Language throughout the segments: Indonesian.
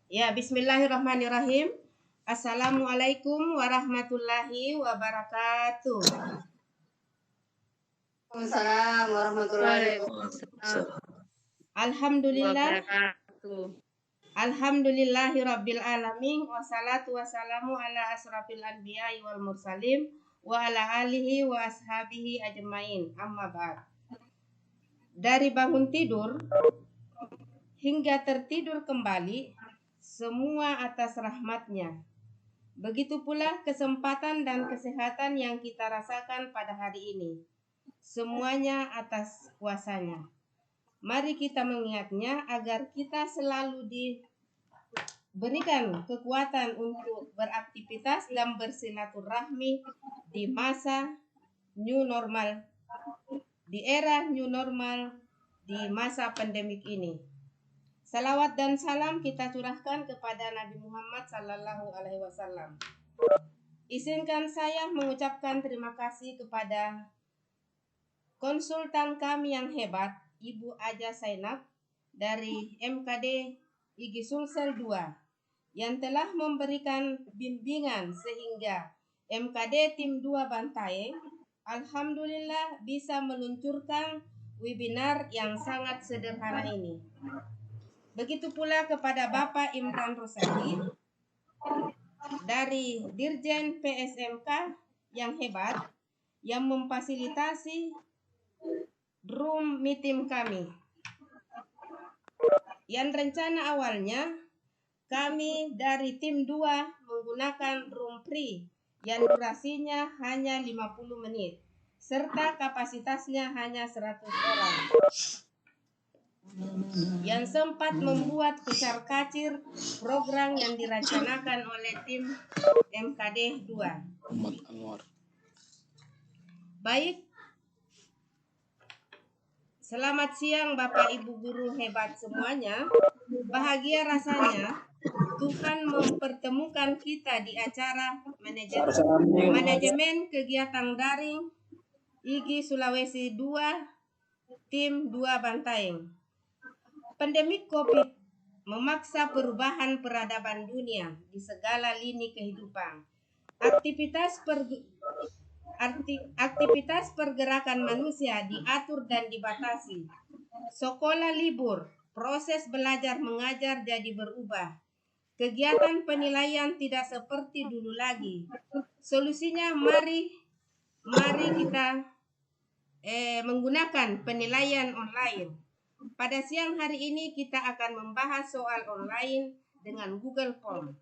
Ya, bismillahirrahmanirrahim. Assalamualaikum warahmatullahi wabarakatuh. Waalaikumsalam warahmatullahi wabarakatuh. Alhamdulillah. Alhamdulillahi rabbil alamin. Wassalatu wassalamu ala asrafil anbiya'i wal mursalim wa ala alihi wa ashabihi ajmain. Amma ba'd. Dari bangun tidur hingga tertidur kembali, semua atas rahmatnya. Begitu pula kesempatan dan kesehatan yang kita rasakan pada hari ini. Semuanya atas kuasanya. Mari kita mengingatnya agar kita selalu diberikan kekuatan untuk beraktivitas dan bersilaturahmi di masa new normal, di era new normal, di masa pandemik ini. Salawat dan salam kita curahkan kepada Nabi Muhammad SAW. Izinkan saya mengucapkan terima kasih kepada konsultan kami yang hebat, Ibu Aja Zainab dari MKD IGI Sulsel 2 yang telah memberikan bimbingan sehingga MKD Tim 2 Bantaeng alhamdulillah bisa meluncurkan webinar yang sangat sederhana ini. Begitu pula kepada Bapak Imran Rosadi dari Dirjen PSMK yang hebat yang memfasilitasi room meeting kami. Yang rencana awalnya kami dari tim 2 menggunakan room free yang durasinya hanya 50 menit serta kapasitasnya hanya 100 orang. Yang sempat membuat kocar-kacir program yang direncanakan oleh tim MKD 2. Baik, selamat siang Bapak Ibu guru hebat semuanya. Bahagia rasanya Tuhan mempertemukan kita di acara manajemen kegiatan daring IGI Sulawesi 2 Tim 2 Bantaeng. Pandemik COVID memaksa perubahan peradaban dunia di segala lini kehidupan. Aktivitas pergerakan manusia diatur dan dibatasi. Sekolah libur, proses belajar mengajar jadi berubah. Kegiatan penilaian tidak seperti dulu lagi. Solusinya mari kita menggunakan penilaian online. Pada siang hari ini kita akan membahas soal online dengan Google Form.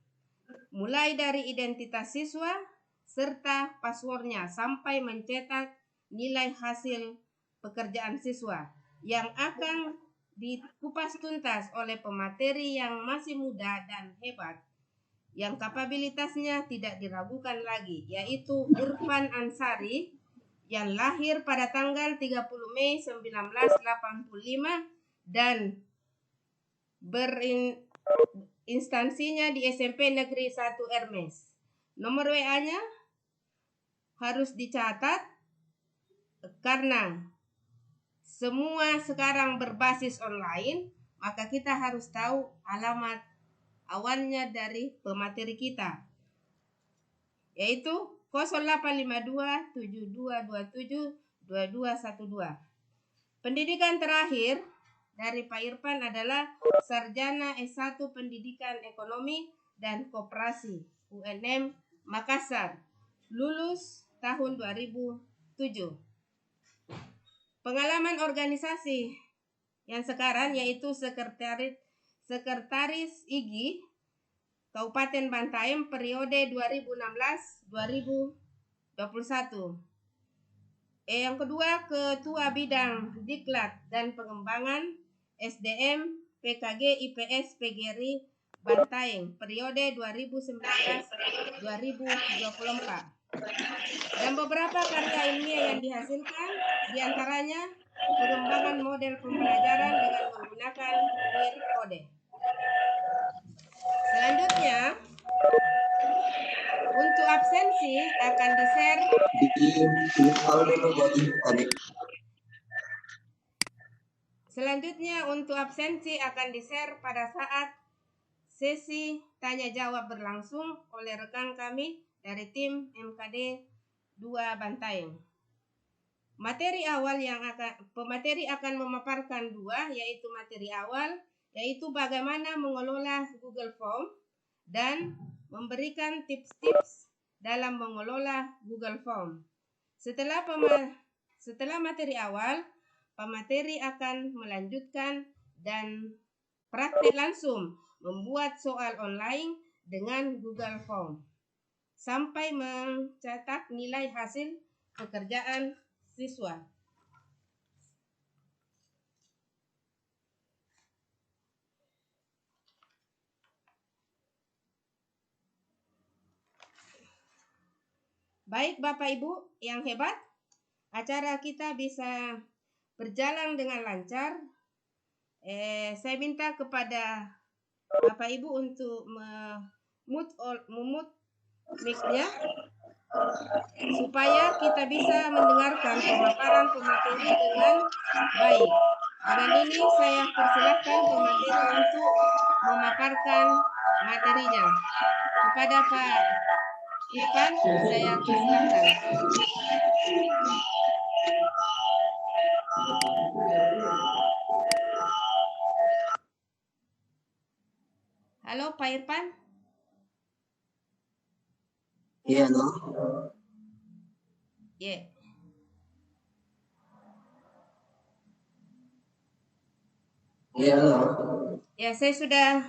Mulai dari identitas siswa serta passwordnya sampai mencetak nilai hasil pekerjaan siswa yang akan dikupas tuntas oleh pemateri yang masih muda dan hebat yang kapabilitasnya tidak diragukan lagi, yaitu Irfan Ansari yang lahir pada tanggal 30 Mei 1985 dan berinstansinya di SMP Negeri 1 Hermes. Nomor WA-nya harus dicatat karena semua sekarang berbasis online, maka kita harus tahu alamat awalnya dari pemateri kita, yaitu 0852 7227 2212. Pendidikan terakhir dari Pak Irfan adalah Sarjana S1 Pendidikan Ekonomi dan Koperasi UNM Makassar, lulus tahun 2007. Pengalaman organisasi yang sekarang yaitu Sekretaris IGI Kabupaten Bantaeng periode 2016-2021. Yang kedua, Ketua Bidang Diklat dan Pengembangan SDM PKG IPS PGRI Bantaeng periode 2019-2024. Dan beberapa karya ilmiah yang dihasilkan, diantaranya pengembangan model pembelajaran dengan menggunakan queer code. Selanjutnya, untuk absensi akan di-share pada saat sesi tanya jawab berlangsung oleh rekan kami dari tim MKD 2 Bantaeng. Pemateri akan memaparkan dua, yaitu materi awal, yaitu bagaimana mengelola Google Form dan memberikan tips-tips dalam mengelola Google Form. Setelah materi awal, pemateri akan melanjutkan dan praktik langsung membuat soal online dengan Google Form sampai mencetak nilai hasil pekerjaan siswa. Baik Bapak Ibu yang hebat, acara kita bisa berjalan dengan lancar. Saya minta kepada Bapak Ibu untuk memut mic-nya supaya kita bisa mendengarkan pemaparan pemateri dengan baik. Dengan ini saya persilahkan pemateri untuk memaparkan materinya. Kepada Pak Irfan, saya persilahkan. Halo Pak Irfan. Iya, halo. Ya. Iya, halo. Ya, saya sudah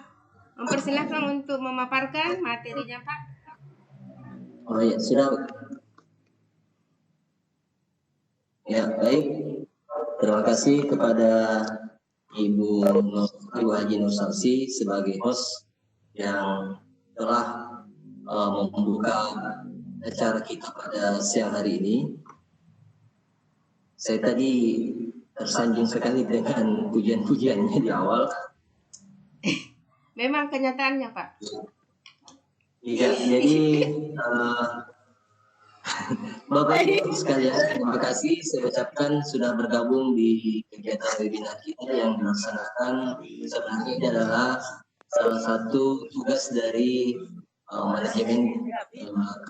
mempersilahkan untuk memaparkan materinya, Pak. Oh ya, sudah. Ya, baik. Terima kasih kepada Ibu Haji Nur Sarsi sebagai host yang telah membuka acara kita pada siang hari ini. Saya tadi tersanjung sekali dengan pujian-pujiannya di awal. Memang kenyataannya, Pak. Iya, jadi Bapak Ibu sekalian, terima kasih saya ucapkan sudah bergabung di kegiatan webinar kita yang dilaksanakan. Sebenarnya ini adalah salah satu tugas dari manajemen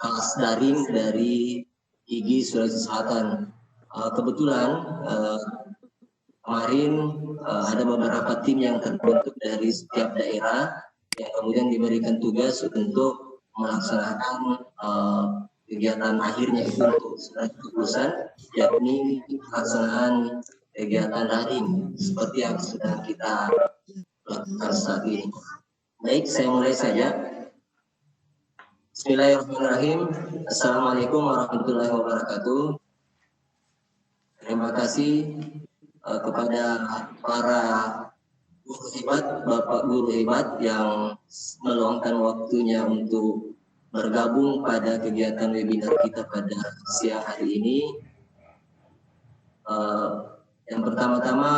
kelas daring dari IGI Sulawesi Selatan. Kebetulan kemarin ada beberapa tim yang terbentuk dari setiap daerah yang kemudian diberikan tugas untuk melaksanakan kegiatan akhirnya itu untuk surat keputusan, yakni pelaksanaan kegiatan daring seperti yang sedang kita lakukan saat ini. Baik, saya mulai saja. Bismillahirrahmanirrahim. Assalamualaikum warahmatullahi wabarakatuh. Terima kasih kepada para guru hebat, Bapak guru hebat yang meluangkan waktunya untuk bergabung pada kegiatan webinar kita pada siang hari ini. Yang pertama-tama,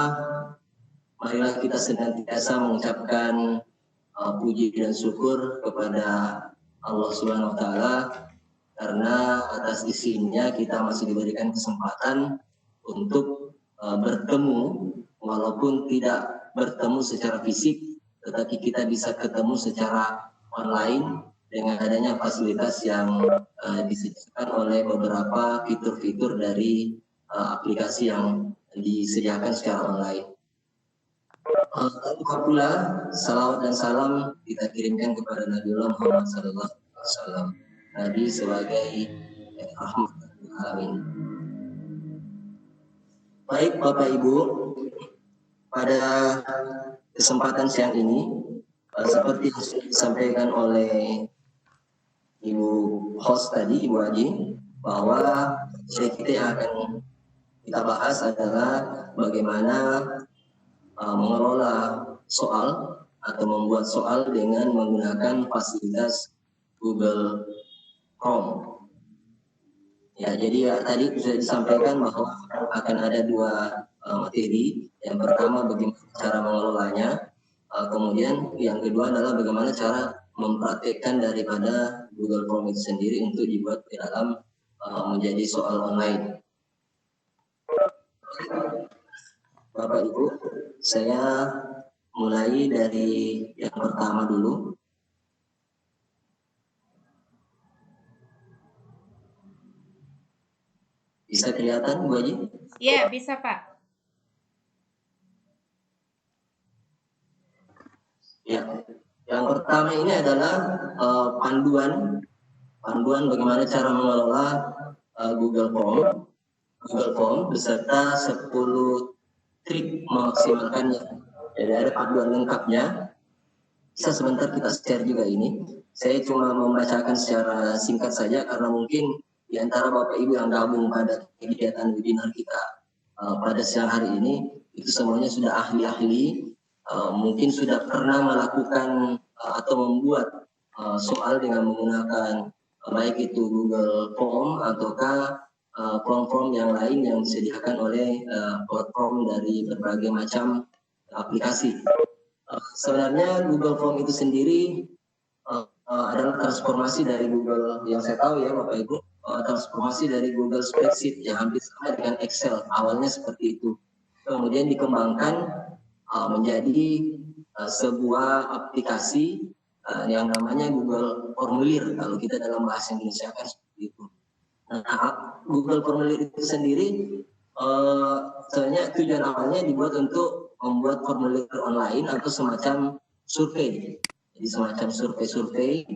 marilah kita senantiasa mengucapkan puji dan syukur kepada Allah Subhanahu wa Ta'ala, karena atas izinnya kita masih diberikan kesempatan untuk bertemu, walaupun tidak bertemu secara fisik, tetapi kita bisa ketemu secara online dengan adanya fasilitas yang disediakan oleh beberapa fitur-fitur dari aplikasi yang disediakan secara online. Tanpa pula salawat dan salam kita kirimkan kepada Nabiullah Muhammad SAW, Nabi sebagai rahmat alamin. Baik Bapak Ibu, pada kesempatan siang ini seperti yang sudah disampaikan oleh Ibu host tadi, Ibu Haji, bahwa kita yang akan kita bahas adalah bagaimana mengelola soal atau membuat soal dengan menggunakan fasilitas Google Chrome. Ya, jadi tadi sudah disampaikan bahwa akan ada dua materi. Yang pertama bagaimana cara mengelolanya, kemudian yang kedua adalah bagaimana cara mempraktekkan daripada Google Chrome itu sendiri untuk dibuat di dalam menjadi soal online. Bapak Ibu, saya mulai dari yang pertama dulu. Bisa kelihatan Bu Haji? Ya, bisa Pak. Ya, yang pertama ini adalah panduan bagaimana cara mengelola Google Form beserta 10 trik memaksimalkannya. Jadi ada panduan lengkapnya. Bisa sebentar kita share juga ini. Saya cuma membacakan secara singkat saja karena mungkin di antara Bapak Ibu yang gabung pada kegiatan webinar kita pada siang hari ini itu semuanya sudah ahli-ahli, mungkin sudah pernah melakukan atau membuat soal dengan menggunakan baik itu Google Form ataukah form-form yang lain yang disediakan oleh platform dari berbagai macam aplikasi. Sebenarnya Google Form itu sendiri adalah transformasi dari Google, yang saya tahu ya Bapak Ibu, transformasi dari Google Spreadsheet yang hampir sama dengan Excel. Awalnya seperti itu. Kemudian dikembangkan menjadi sebuah aplikasi yang namanya Google Formulir, kalau kita dalam bahasa Indonesia kan seperti itu. Nah, Google Formulir itu sendiri sebenarnya tujuan awalnya dibuat untuk membuat formulir online atau semacam survei. Jadi semacam survei-survei.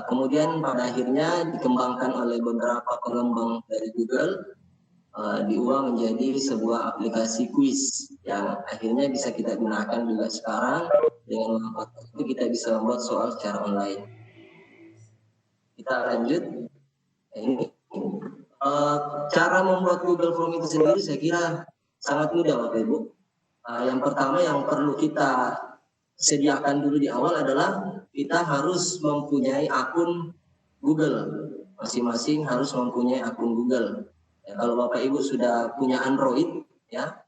Kemudian pada akhirnya dikembangkan oleh beberapa pengembang dari Google, diubah menjadi sebuah aplikasi kuis yang akhirnya bisa kita gunakan juga sekarang. Dengan memanfaatkan itu kita bisa membuat soal secara online. Kita lanjut. Ini cara membuat Google Form itu sendiri saya kira sangat mudah Bapak Ibu. Yang pertama yang perlu kita sediakan dulu di awal adalah kita harus mempunyai akun Google. Masing-masing harus mempunyai akun Google. Ya, kalau Bapak Ibu sudah punya Android, ya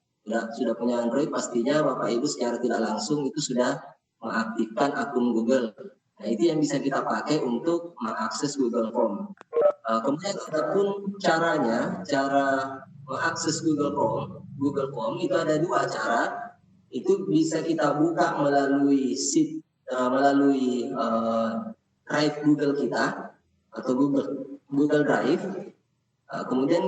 sudah punya Android, pastinya Bapak Ibu secara tidak langsung itu sudah mengaktifkan akun Google. Nah, itu yang bisa kita pakai untuk mengakses Google Form. Kemudian adapun cara mengakses Google Form itu ada dua cara. Itu bisa kita buka melalui Drive Google kita atau Google Drive. Kemudian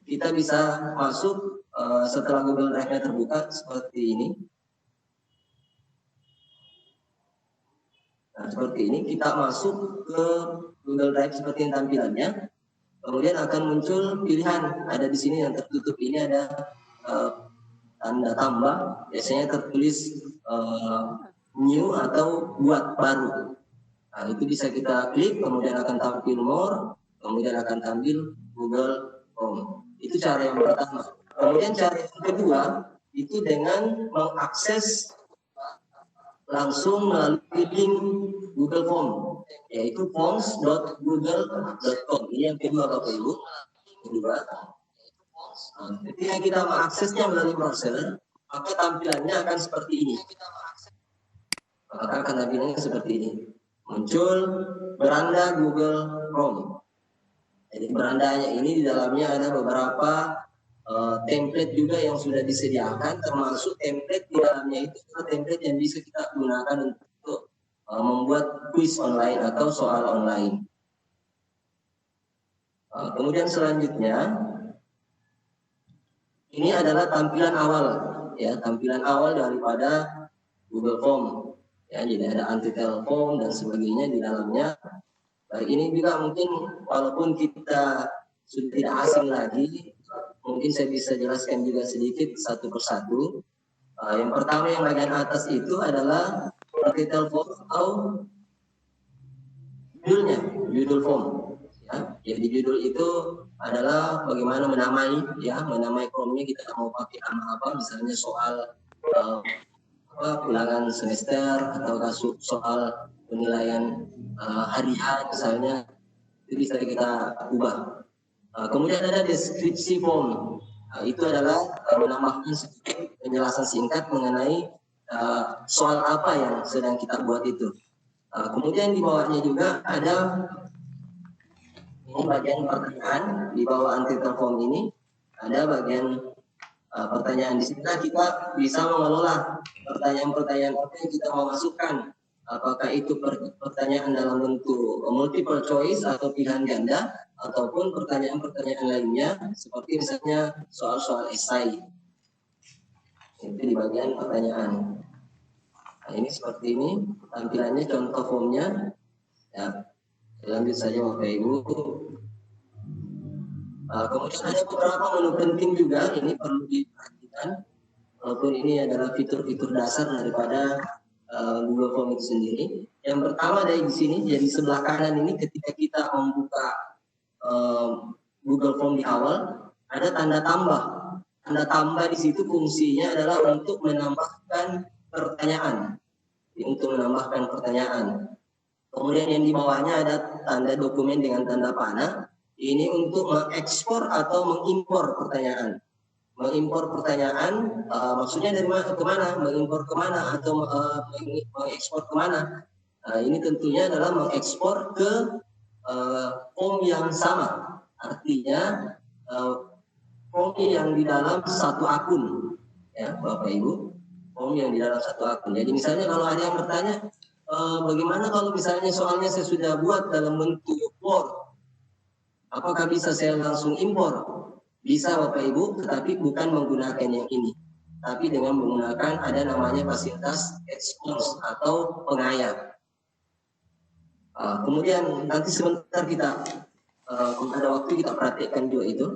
kita bisa masuk setelah Google Drive-nya terbuka seperti ini. Nah, seperti ini kita masuk ke Google Drive seperti yang tampilannya. Kemudian akan muncul pilihan. Ada di sini yang tertutup ini ada tanda tambah. Biasanya tertulis new atau buat baru. Nah, itu bisa kita klik, kemudian akan tampil more, kemudian akan tampil Google Form. Itu cara yang pertama. Kemudian cara yang kedua itu dengan mengakses langsung melalui link Google Form, yaitu forms.google.com. Ini yang kedua Bapak Ibu. Ketika kita mengaksesnya melalui browser, maka tampilannya akan seperti ini. Muncul beranda Google Form. Jadi berandanya ini di dalamnya ada beberapa template juga yang sudah disediakan, termasuk template di dalamnya itu template yang bisa kita gunakan untuk membuat kuis online atau soal online. Kemudian selanjutnya ini adalah tampilan awal, ya, tampilan awal daripada Google Form. Ya, jadi ada anti-tel form dan sebagainya di dalamnya. Baik, ini juga mungkin walaupun kita sudah tidak asing lagi, mungkin saya bisa jelaskan juga sedikit satu persatu. Yang pertama yang bagian atas itu adalah anti-tel form atau judul form. Ya, jadi judul itu adalah bagaimana menamai formnya, kita mau pakai nama apa, misalnya soal ulangan semester atau soal penilaian harian misalnya, itu bisa kita ubah. Kemudian ada deskripsi form. Itu adalah menambahkan sedikit penjelasan singkat mengenai soal apa yang sedang kita buat itu. Kemudian di bawahnya juga ada ini bagian pertanyaan. Di bawah anti-tel form ini ada bagian pertanyaan. Di sini kita bisa mengelola pertanyaan-pertanyaan apa yang kita mau masukkan apakah itu pertanyaan dalam bentuk multiple choice atau pilihan ganda, ataupun pertanyaan-pertanyaan lainnya seperti misalnya soal-soal esai. Itu di bagian pertanyaan. Nah, ini seperti ini tampilannya, contoh formnya. Ya, lanjut saja Bapak Ibu. Kemudian ada beberapa menu penting juga, ini perlu diperhatikan. Walaupun ini adalah fitur-fitur dasar daripada Google Form itu sendiri. Yang pertama dari di sini, jadi sebelah kanan ini ketika kita membuka Google Form di awal, ada tanda tambah. Tanda tambah di situ fungsinya adalah untuk menambahkan pertanyaan. Untuk menambahkan pertanyaan. Kemudian yang di bawahnya ada tanda dokumen dengan tanda panah. Ini untuk mengekspor atau mengimpor pertanyaan. Mengimpor pertanyaan, maksudnya dari mana ke mana, mengimpor ke mana, atau mengekspor ke mana. Ini tentunya adalah mengekspor ke form yang sama. Artinya form yang di dalam satu akun, ya Bapak Ibu, form yang di dalam satu akun. Jadi misalnya kalau ada yang bertanya, bagaimana kalau misalnya soalnya saya sudah buat dalam bentuk Word, apakah bisa saya langsung impor? Bisa Bapak Ibu, tetapi bukan menggunakan yang ini, tapi dengan menggunakan ada namanya fasilitas expose atau pengayat. Kemudian nanti sebentar kita ada waktu kita perhatikan juga itu.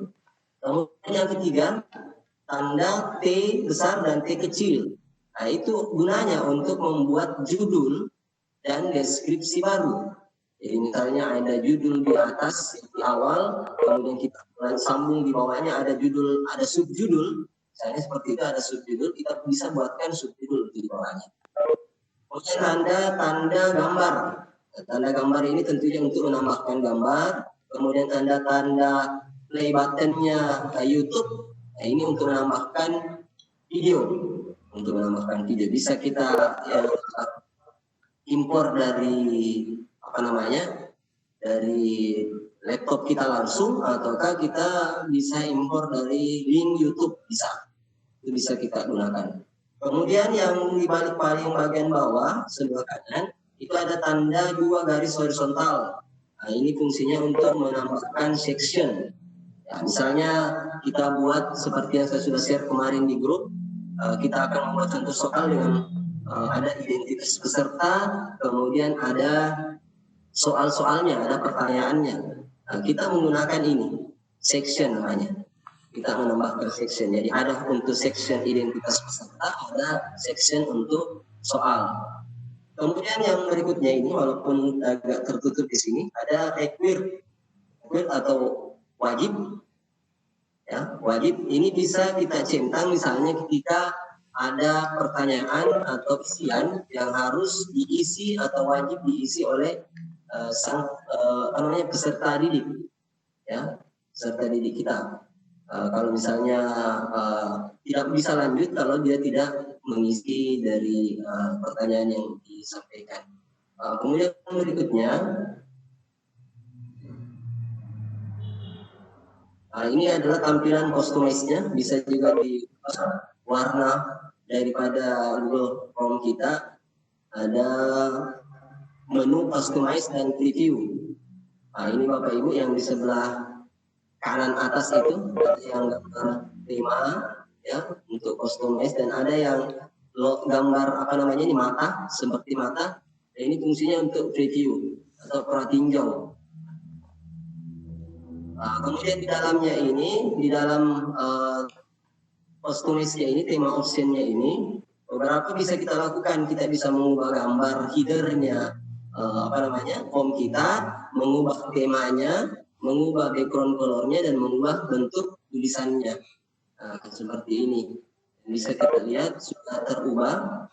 Kemudian yang ketiga, tanda T besar dan T kecil. Nah, itu gunanya untuk membuat judul dan deskripsi baru. Jadi misalnya ada judul di atas di awal, kemudian kita sambung di bawahnya ada judul, ada subjudul. Misalnya seperti itu ada subjudul, kita bisa buatkan subjudul di bawahnya. Kemudian tanda gambar. Tanda gambar ini tentunya untuk menambahkan gambar. Kemudian tanda-tanda play buttonnya YouTube. Nah, ini untuk menambahkan video. Untuk menambahkan video bisa kita impor dari dari laptop kita langsung, ataukah kita bisa impor dari link YouTube, bisa. Itu bisa kita gunakan. Kemudian yang di balik paling bagian bawah sebelah kanan itu ada tanda 2 garis horizontal. Nah, ini fungsinya untuk menambahkan section. Ya, misalnya kita buat seperti yang saya sudah share kemarin di grup, kita akan membuat contoh soal dengan ada identitas peserta, kemudian ada soal-soalnya, ada pertanyaannya. Nah, kita menggunakan ini, section namanya. Kita menambahkan section. Jadi ada untuk section identitas peserta, ada section untuk soal. Kemudian yang berikutnya ini, walaupun agak tertutup di sini, ada required atau wajib. Ya, wajib ini bisa kita centang misalnya ketika ada pertanyaan atau isian yang harus diisi atau wajib diisi oleh peserta didik, ya, peserta didik kita. Kalau misalnya tidak bisa lanjut kalau dia tidak mengisi dari pertanyaan yang disampaikan. Kemudian berikutnya, ini adalah tampilan customize-nya, bisa juga di warna daripada Google Form kita. Ada menu customize dan preview. Nah, ini Bapak Ibu yang di sebelah kanan atas itu ada yang gambar 5 ya untuk customize, dan ada yang gambar ini mata, seperti mata. Dan ini fungsinya untuk preview atau pratinjau. Nah, kemudian di dalamnya ini, di dalam customize-nya ini, tema option-nya ini, beberapa bisa kita lakukan. Kita bisa mengubah gambar header-nya, form kita, mengubah temanya, mengubah background color-nya, dan mengubah bentuk tulisannya. Nah, seperti ini. Bisa kita lihat sudah terubah.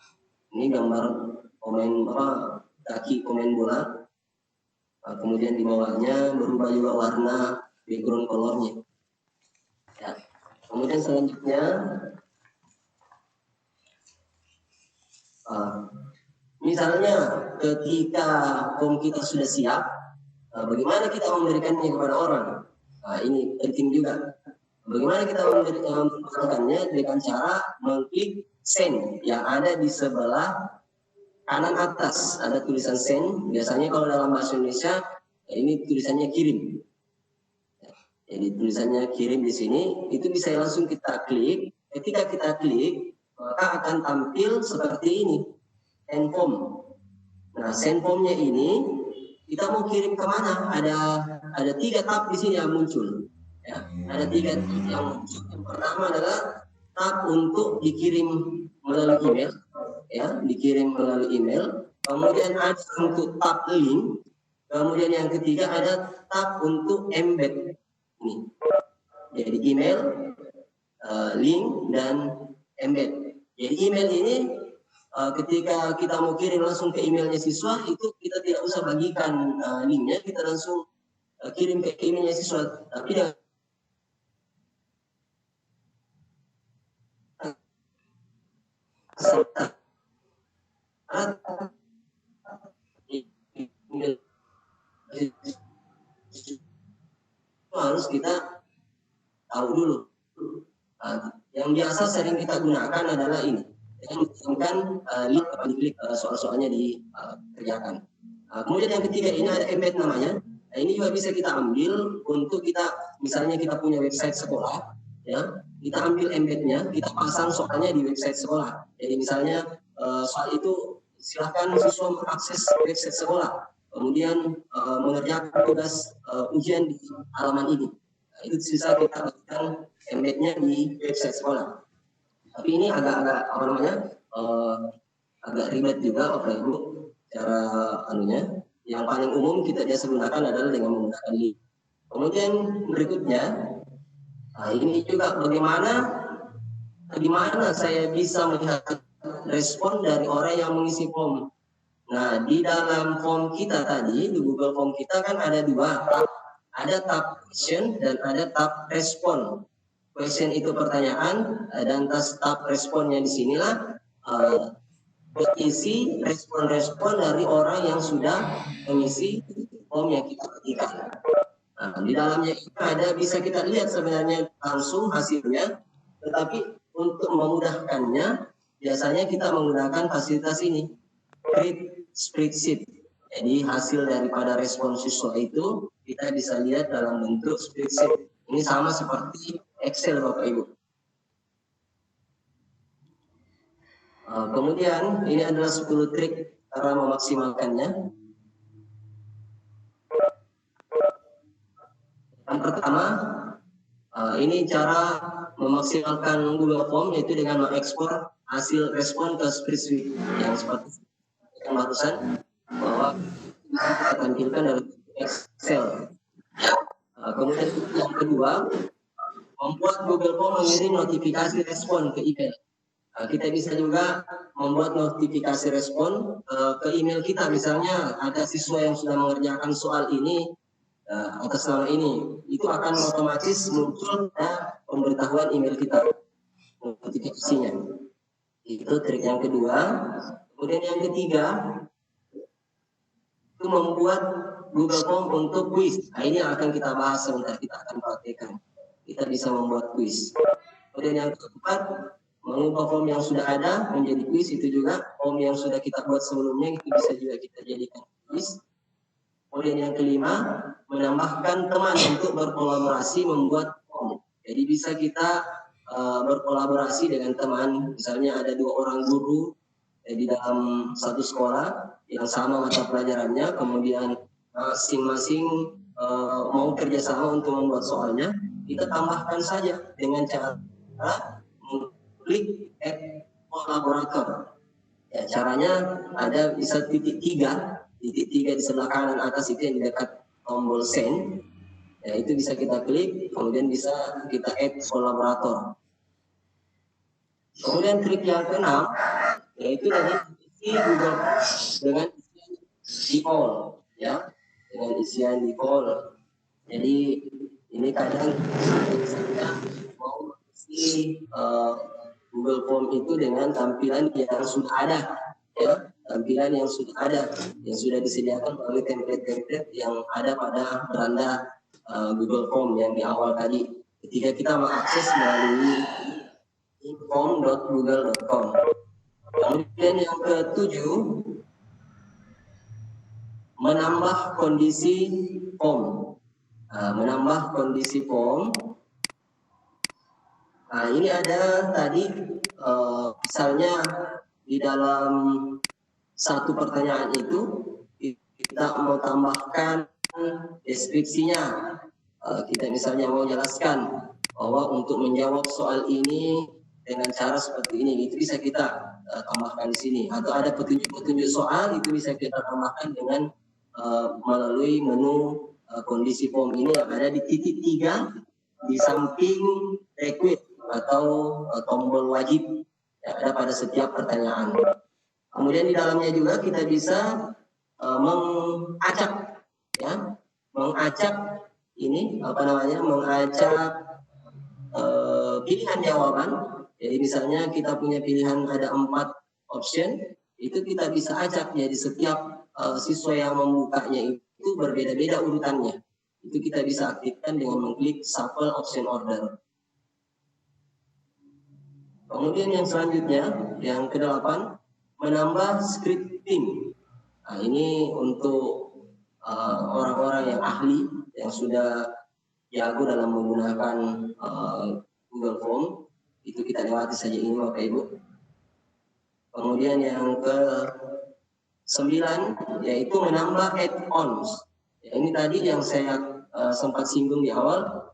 Ini gambar kaki pemain bola. Nah, kemudian di bawahnya berubah juga warna background color-nya. Ya. Kemudian selanjutnya, misalnya ketika form kita sudah siap, bagaimana kita memberikannya kepada orang? Nah, ini penting juga. Bagaimana kita memberikannya dengan cara mengklik send yang ada di sebelah kanan atas ada tulisan send. Biasanya kalau dalam bahasa Indonesia ini tulisannya kirim. Jadi tulisannya kirim di sini itu bisa langsung kita klik. Ketika kita klik maka akan tampil seperti ini, send form. Nah, send formnya ini kita mau kirim kemana? Ada 3 tab di sini yang muncul. Ya, ada 3 tab yang muncul. Yang pertama adalah tab untuk dikirim melalui email, ya, dikirim melalui email. Kemudian ada untuk tab link. Kemudian yang ketiga ada tab untuk embed. Ini. Jadi email, link dan embed. Jadi email ini ketika kita mau kirim langsung ke emailnya siswa, itu kita tidak usah bagikan linknya, kita langsung kirim ke emailnya siswa. Tapi harus kita tahu dulu. Yang biasa sering kita gunakan adalah ini. Dengan link atau diklik soal-soalnya dikerjakan. Kemudian yang ketiga ini ada embed namanya. Nah, ini juga bisa kita ambil untuk kita, misalnya kita punya website sekolah, ya, kita ambil embednya, kita pasang soalnya di website sekolah. Jadi misalnya soal itu silakan siswa mengakses website sekolah, kemudian mengerjakan tugas ujian di halaman ini. Nah, itu bisa kita lakukan embednya di website sekolah. Tapi ini agak agak ribet juga Bapak Ibu cara anunya. Yang paling umum kita biasa gunakan adalah dengan menggunakan link. Kemudian berikutnya, ini juga di mana saya bisa melihat respon dari orang yang mengisi form. Nah, di dalam form kita tadi, di Google Form kita kan ada 2 tab. Ada tab question dan ada tab respon. Question itu pertanyaan dan tab responnya di sinilah berisi respon-respon dari orang yang sudah mengisi form yang kita berikan. Nah, di dalamnya itu bisa kita lihat sebenarnya langsung hasilnya, tetapi untuk memudahkannya biasanya kita menggunakan fasilitas ini, create spreadsheet. Jadi hasil daripada respon siswa itu kita bisa lihat dalam bentuk spreadsheet. Ini sama seperti Excel Bapak Ibu. Kemudian ini adalah 10 trik cara memaksimalkannya. Yang pertama, ini cara memaksimalkan Google Form yaitu dengan mengekspor hasil respon ke spreadsheet yang seperti yang barusan, bahwa kita tampilkan dalam Excel. Kemudian yang kedua, membuat Google Form mengirim notifikasi respon ke email. Kita bisa juga membuat notifikasi respon ke email kita. Misalnya ada siswa yang sudah mengerjakan soal ini atas nama ini, itu akan otomatis muncul pemberitahuan email kita, notifikasinya. Itu trik yang kedua. Kemudian yang ketiga, itu membuat Google Form untuk quiz. Nah, ini yang akan kita bahas sebentar, kita akan praktekkan. Kita bisa membuat quiz. Kemudian yang keempat, mengubah form yang sudah ada menjadi quiz. Itu juga form yang sudah kita buat sebelumnya itu bisa juga kita jadikan quiz. Kemudian yang kelima, menambahkan teman untuk berkolaborasi membuat form. Jadi bisa kita berkolaborasi dengan teman. Misalnya ada 2 orang guru di dalam satu sekolah yang sama mata pelajarannya, kemudian masing-masing mau kerjasama untuk membuat soalnya, kita tambahkan saja dengan cara klik add kolaborator. Ya, caranya ada bisa titik 3 di sebelah kanan atas itu yang di dekat tombol send. Ya, itu bisa kita klik, kemudian bisa kita add kolaborator. Kemudian trik yang keenam yaitu dengan isi Google dengan isian default, ya, dengan isian default. Jadi ini kadang saya mau isi Google Form itu dengan tampilan yang sudah ada, ya, tampilan yang sudah ada, yang sudah disediakan melalui template-template yang ada pada beranda Google Form yang di awal tadi. Ketika kita mengakses melalui form.google.com. Kemudian yang ke-7, menambah kondisi form. Menambah kondisi form. Ini ada tadi misalnya di dalam satu pertanyaan itu kita mau tambahkan deskripsinya. Kita misalnya mau jelaskan bahwa untuk menjawab soal ini dengan cara seperti ini, itu bisa kita tambahkan di sini. Atau ada petunjuk-petunjuk soal, itu bisa kita tambahkan dengan melalui menu kondisi form ini yang ada di titik 3 di samping request atau tombol wajib yang ada pada setiap pertanyaan. Kemudian di dalamnya juga kita bisa mengacak, ya, mengacak ini mengacak pilihan jawaban. Jadi misalnya kita punya pilihan ada 4 option, itu kita bisa acak. Jadi setiap siswa yang membukanya itu berbeda-beda urutannya. Itu kita bisa aktifkan dengan mengklik shuffle option order. Kemudian yang selanjutnya, yang ke-8, menambah scripting. Ini untuk orang-orang yang ahli, yang sudah jago dalam menggunakan Google Form. Itu kita lewati saja ini Bapak Ibu. Kemudian yang ke-9, yaitu menambah add-ons. Ini tadi yang saya sempat singgung di awal,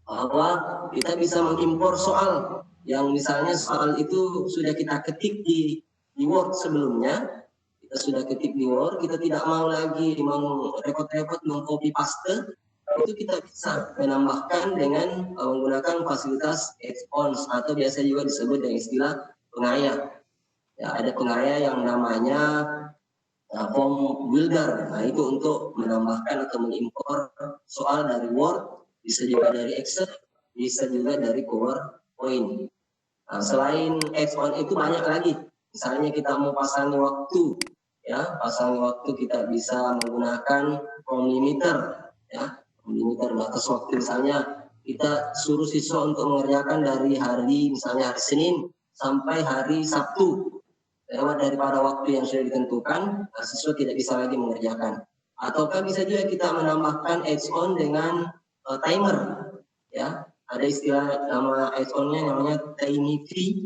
bahwa kita bisa mengimpor soal yang misalnya soal itu sudah kita ketik di Word sebelumnya, kita sudah ketik di Word, kita tidak mau lagi repot-repot mengcopy paste, itu kita bisa menambahkan dengan menggunakan fasilitas add-ons atau biasa juga disebut dengan istilah pengaya. Ya, ada pengaya yang namanya form builder. Itu untuk menambahkan atau mengimpor soal dari Word, bisa juga dari Excel, bisa juga dari PowerPoint. Selain add-on itu banyak lagi. Misalnya kita mau pasangi waktu, ya, pasangi waktu kita bisa menggunakan form limiter, ya, limiter batas waktu. Misalnya kita suruh siswa untuk mengerjakan dari misalnya hari Senin sampai hari Sabtu. Lewat daripada waktu yang sudah ditentukan, siswa tidak bisa lagi mengerjakan. Ataukah bisa juga kita menambahkan add-on dengan timer, ya. Ada istilah nama add-onnya namanya Tiny Tree,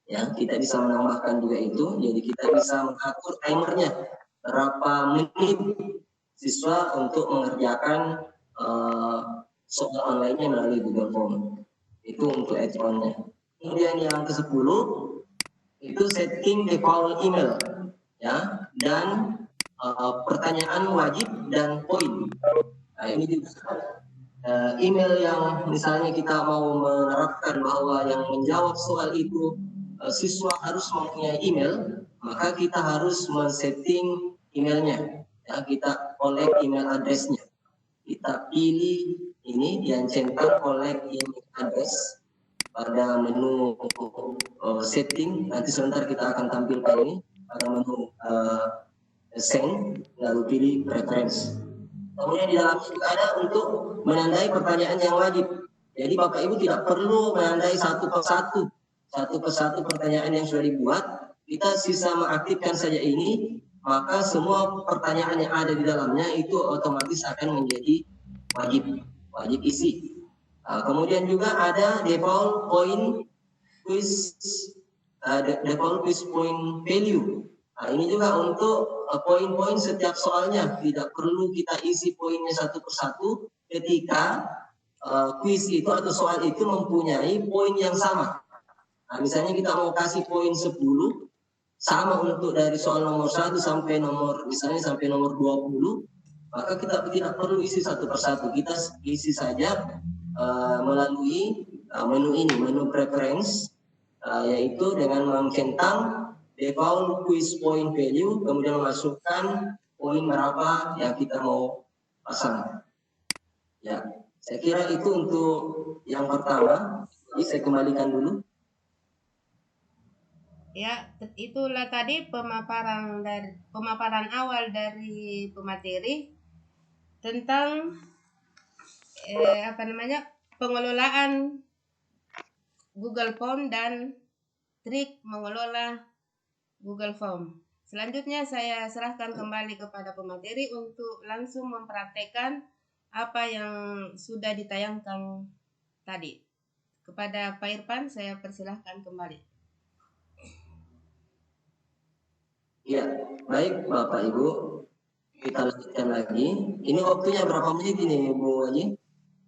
ya, kita bisa menambahkan juga itu. Jadi kita bisa mengatur timernya berapa menit siswa untuk mengerjakan soal online-nya melalui Google Form. Itu untuk add-onnya. Kemudian yang ke-10 itu setting default email, ya, dan pertanyaan wajib dan poin. Ini juga email yang misalnya kita mau menerapkan bahwa yang menjawab soal itu siswa harus mempunyai email, maka kita harus men-setting emailnya. Ya, kita collect email address-nya. Kita pilih ini yang centang collect email address pada menu setting. Nanti sebentar kita akan tampilkan ini pada menu send, lalu pilih preference. Kemudian di dalam juga ada untuk menandai pertanyaan yang wajib. Jadi Bapak Ibu tidak perlu menandai satu persatu pertanyaan yang sudah dibuat. Kita sisa mengaktifkan saja ini, maka semua pertanyaan yang ada di dalamnya itu otomatis akan menjadi wajib isi. Kemudian juga ada default quiz point value. Ini juga untuk poin-poin setiap soalnya, tidak perlu kita isi poinnya satu persatu ketika quiz itu atau soal itu mempunyai poin yang sama. Misalnya kita mau kasih poin 10, sama untuk dari soal nomor 1 sampai nomor 20, maka kita tidak perlu isi satu persatu, kita isi saja melalui menu preference, yaitu dengan mencentang default quiz point value, kemudian memasukkan poin berapa yang kita mau pasang. Ya, saya kira itu untuk yang pertama. Jadi saya kembalikan dulu. Ya, itulah tadi pemaparan awal dari pemateri tentang pengelolaan Google Form dan trik mengelola Google Form. Selanjutnya saya serahkan kembali kepada pemateri untuk langsung mempraktekkan apa yang sudah ditayangkan tadi. Kepada Pak Irfan saya persilahkan kembali. Ya, baik Bapak Ibu. Kita lanjutkan lagi. Ini waktunya berapa menit ini Bu Haji?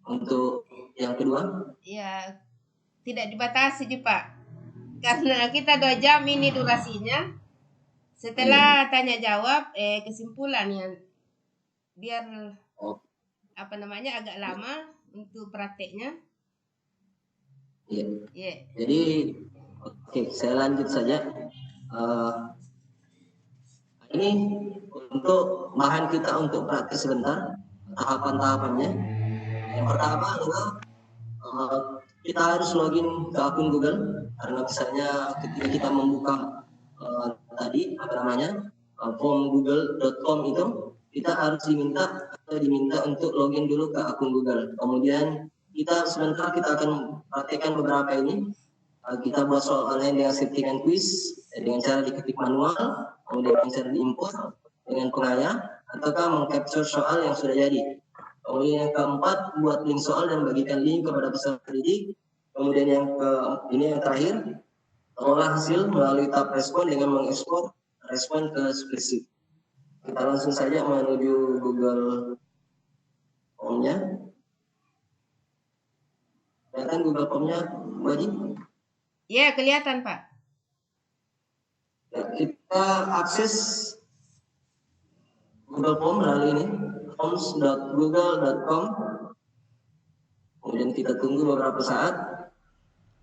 Untuk yang kedua? Ya, tidak dibatasi Pak. Karena kita 2 jam ini durasinya. Setelah tanya jawab, kesimpulan yang biar agak lama untuk prakteknya. Iya. Jadi, oke, saya lanjut saja. Ini untuk bahan kita untuk praktek sebentar, tahapan-tahapannya. Yang pertama adalah kita harus login ke akun Google, karena misalnya ketika kita membuka form google.com itu, kita harus diminta untuk login dulu ke akun Google. Kemudian sebentar kita akan praktekkan beberapa ini. Kita buat soal online dengan settingan quiz dengan cara diketik manual, kemudian dengan cara diimport dengan pengaya, ataukah mengcapture soal yang sudah jadi. Kemudian yang keempat, buat link soal dan bagikan link kepada peserta didik. Kemudian yang terakhir, olah hasil melalui tab respon dengan mengekspor respon ke spreadsheet. Kita langsung saja menuju Google Form-nya. Kelihatan Google Form-nya, Bu Haji? Ya, kelihatan Pak. Ya, kita akses Google Form melalui ini, forms.google.com. Kemudian kita tunggu beberapa saat.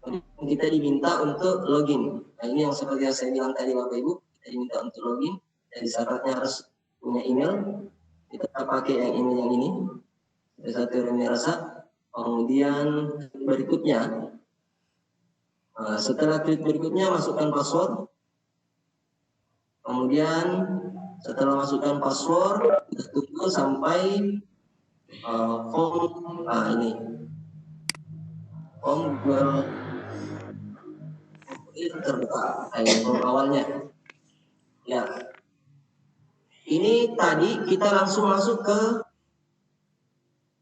Kemudian kita diminta untuk login. Nah, ini yang seperti yang saya bilang tadi Bapak Ibu, kita diminta untuk login. Jadi syaratnya harus punya email. Kita pakai yang email yang ini. Satu Remi Rasa. Kemudian berikutnya, setelah klik berikutnya masukkan password. Kemudian setelah masukkan password, kita tunggu sampai form Google terbuka, form awalnya. Ya, ini tadi kita langsung masuk ke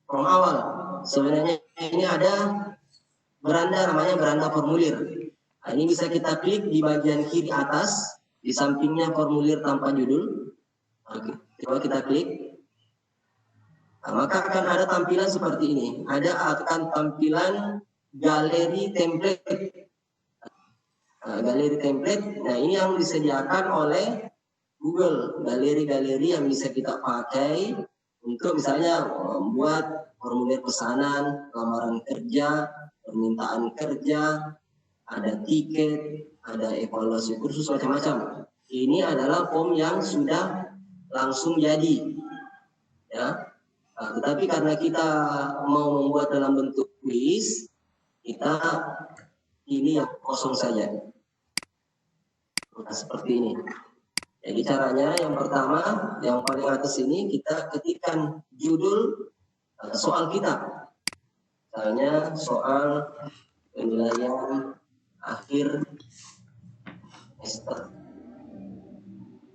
form awal. Sebenarnya ini ada namanya beranda formulir. Nah, ini bisa kita klik di bagian kiri atas, di sampingnya formulir tanpa judul. Oke, coba kita klik. Nah, maka akan ada tampilan seperti ini. Akan tampilan galeri template. Galeri template. Nah, ini yang disediakan oleh Google. Galeri-galeri yang bisa kita pakai untuk misalnya membuat formulir pesanan, lamaran kerja, permintaan kerja, ada tiket, ada evaluasi kursus, macam-macam. Ini adalah form yang sudah langsung jadi. Ya. Tetapi karena kita mau membuat dalam bentuk quiz, kita ini yang kosong saja. Nah, seperti ini. Jadi caranya yang pertama, yang paling atas ini kita ketikkan judul soal kita. Misalnya soal penilaian akhir semester.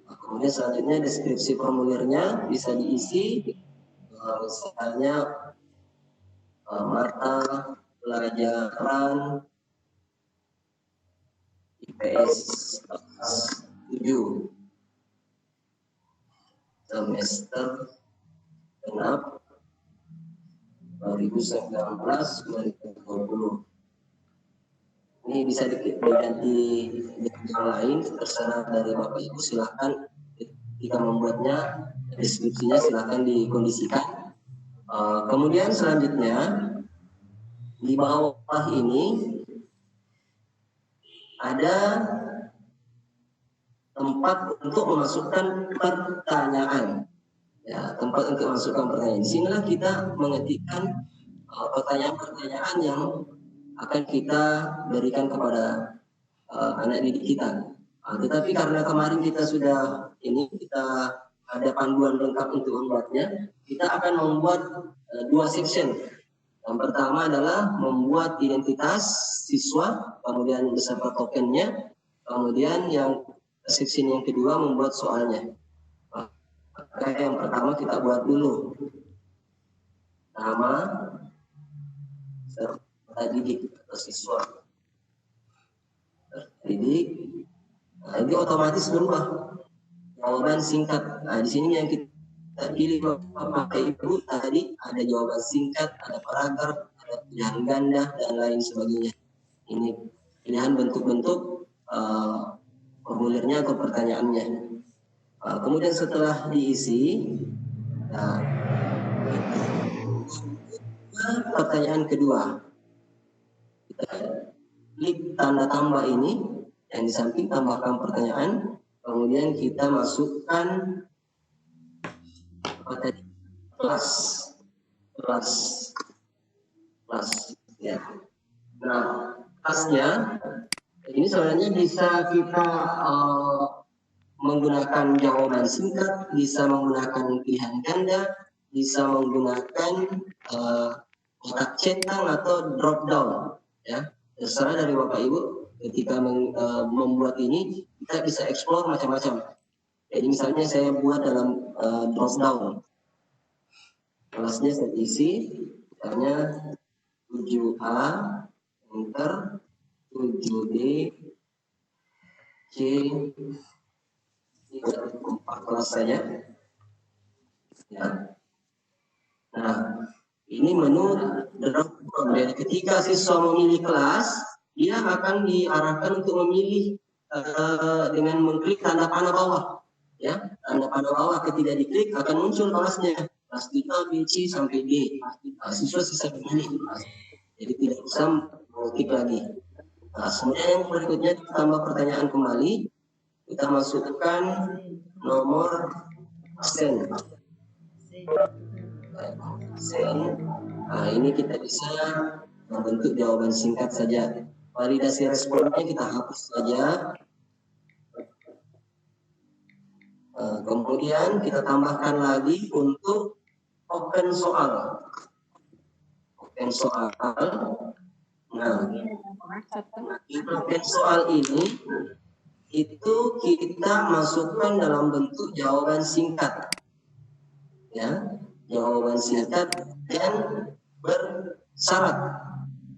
Kemudian selanjutnya deskripsi formulirnya bisa diisi, misalnya mata pelajaran IPS 7 semester genap 2019-2020. Ini bisa diganti yang lain, terserah dari Bapak Ibu. Silahkan ketika membuatnya, deskripsinya silahkan dikondisikan. Kemudian selanjutnya di bawah ini ada tempat untuk memasukkan pertanyaan. Ya, tempat untuk memasukkan pertanyaan. Di sinilah kita mengetikkan pertanyaan-pertanyaan yang akan kita berikan kepada anak didik kita. Tetapi karena kemarin kita ada panduan lengkap untuk membuatnya, kita akan membuat 2 section. Yang pertama adalah membuat identitas siswa, kemudian beserta tokennya. Kemudian yang seksi yang kedua membuat soalnya. Maka yang pertama kita buat dulu nama serta didik atau siswa. Didik, nah, ini otomatis berubah jawaban singkat. Nah, di sini yang kita pilih Bapak Ibu tadi ada jawaban singkat, ada paragraf, ada pilihan ganda dan lain sebagainya. Ini pilihan bentuk-bentuk formulirnya atau pertanyaannya. Kemudian setelah diisi, nah, pertanyaan kedua, kita klik tanda tambah ini yang di samping tambahkan pertanyaan, kemudian kita masukkan kelas ya. Nah, kelasnya ini sebenarnya bisa kita menggunakan jawaban singkat, bisa menggunakan pilihan ganda, bisa menggunakan kotak centang atau drop down, ya. Terserah dari Bapak Ibu. Ketika membuat ini, kita bisa explore macam-macam. Jadi misalnya saya buat dalam drop down, kelasnya saya isi, misalnya 7A, enter, 7D, C, 4 kelas saja. Ya. Nah, ini menu drop down. Ketika siswa memilih kelas, dia akan diarahkan untuk memilih dengan mengklik tanda panah bawah. Ya, tanda panah bawah ketika diklik akan muncul kelasnya. Kelas 3, B, C sampai D. Nah, siswa bisa memilih kelas. Jadi tidak usah mengklik lagi. Nah, kemudian yang berikutnya kita tambah pertanyaan kembali. Kita masukkan nomor sen. Nah, ini kita bisa membentuk jawaban singkat saja. Validasi responnya kita hapus saja. Kemudian kita tambahkan lagi untuk open soal. Open soal. Nah, di open soal ini itu kita masukkan dalam bentuk jawaban singkat. Ya, jawaban singkat dan bersyarat.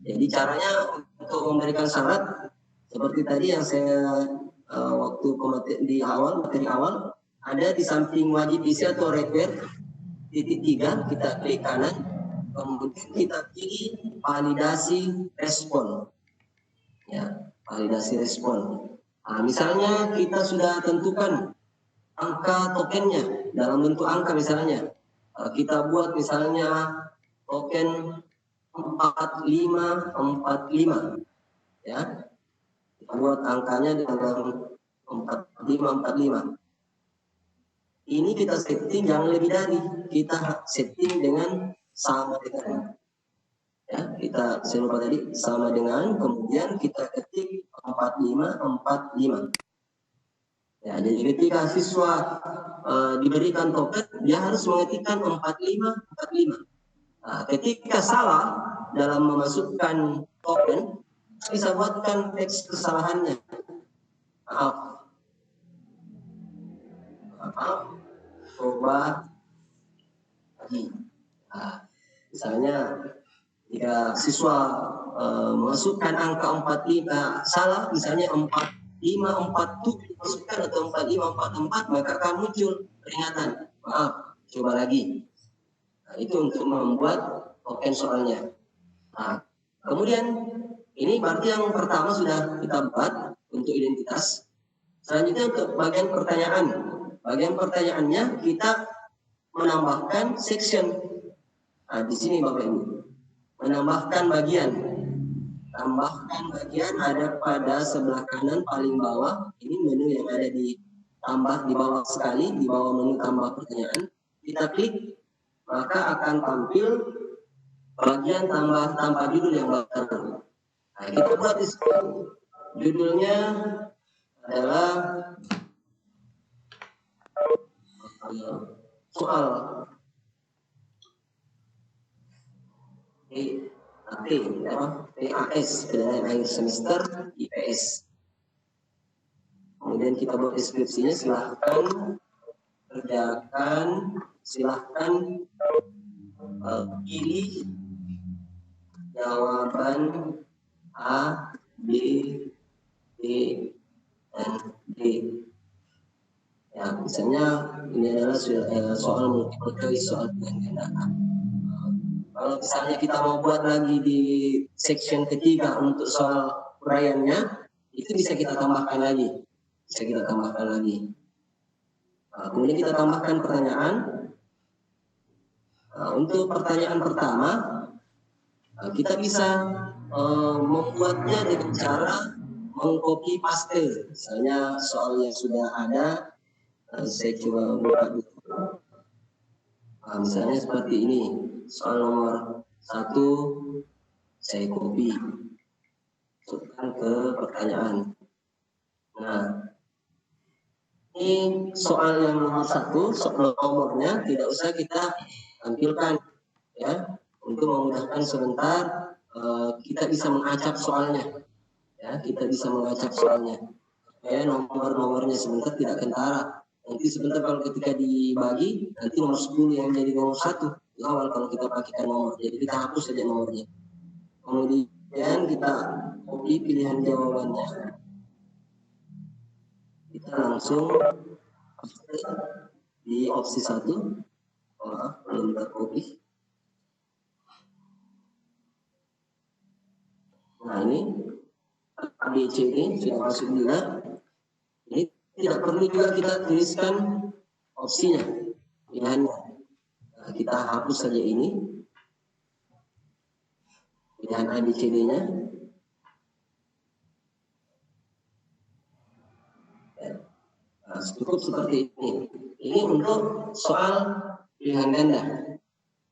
Jadi caranya untuk memberikan syarat seperti tadi yang saya waktu di awal, materi awal, ada di samping wajib isi atau require titik 3, kita klik kanan, kemudian kita pilih validasi respon. Ya, validasi respon. Nah, misalnya kita sudah tentukan angka tokennya dalam bentuk angka, misalnya kita buat misalnya token 4545, ya, kita buat angkanya dalam 4545. Ini kita setting jangan lebih dari, kita setting dengan sama dengan, ya, kita saya lupa tadi sama dengan, kemudian kita ketik 4545. Ya, jadi ketika siswa diberikan token, dia harus mengetikkan 4545. Nah, ketika salah dalam memasukkan token, bisa buatkan teks kesalahannya. Maaf, coba lagi. Nah, misalnya jika siswa memasukkan angka 45 salah, misalnya 4547 masukkan atau 4544, maka akan muncul peringatan. Maaf, coba lagi. Nah, itu untuk membuat token soalnya. Nah, kemudian ini berarti yang pertama sudah kita buat untuk identitas. Selanjutnya untuk bagian pertanyaan. Bagian pertanyaannya kita menambahkan section. Nah, di sini Bapak Ibu. Menambahkan bagian. Tambahkan bagian ada pada sebelah kanan paling bawah. Ini menu yang ada di tambah di bawah sekali, di bawah menu tambah pertanyaan. Kita klik, maka akan tampil bagian tambah tanpa judul yang baru. Nah, kita buat di sini. Judulnya adalah soal PAS, penilaian akhir semester IPS. kemudian kita buat deskripsinya, silahkan kerjakan, silahkan pilih jawaban A, B, C, dan D. Ya, misalnya ini adalah soal multiple choice, soal pilihan ganda. Kalau misalnya kita mau buat lagi di section ketiga untuk soal uraiannya, itu bisa kita tambahkan lagi. Kemudian kita tambahkan pertanyaan. Untuk pertanyaan pertama, kita bisa membuatnya dengan cara mengcopy paste. Misalnya soal yang sudah ada, saya coba buka dulu. Misalnya seperti ini, soal nomor 1 saya copy, masukkan ke pertanyaan. Nah, ini soal yang nomor 1, soal nomornya tidak usah kita tampilkan, ya, untuk memudahkan sebentar kita bisa mengacak soalnya, ya, supaya nomor-nomornya sebentar tidak kentara. Nanti sebentar kalau ketika dibagi, nanti nomor 10 yang jadi nomor 1 di awal kalau kita pakaikan nomor. Jadi kita hapus saja nomornya. Kemudian kita copy pilihan jawabannya. Kita langsung di opsi 1. Belum tercopy. Nah, ini ABCD sudah masuk juga. Ini tidak perlu juga kita tuliskan opsinya, pilihannya. Nah, kita hapus saja ini pilihan ABCD-nya. Nah, cukup seperti ini. Ini untuk soal pilihan ganda.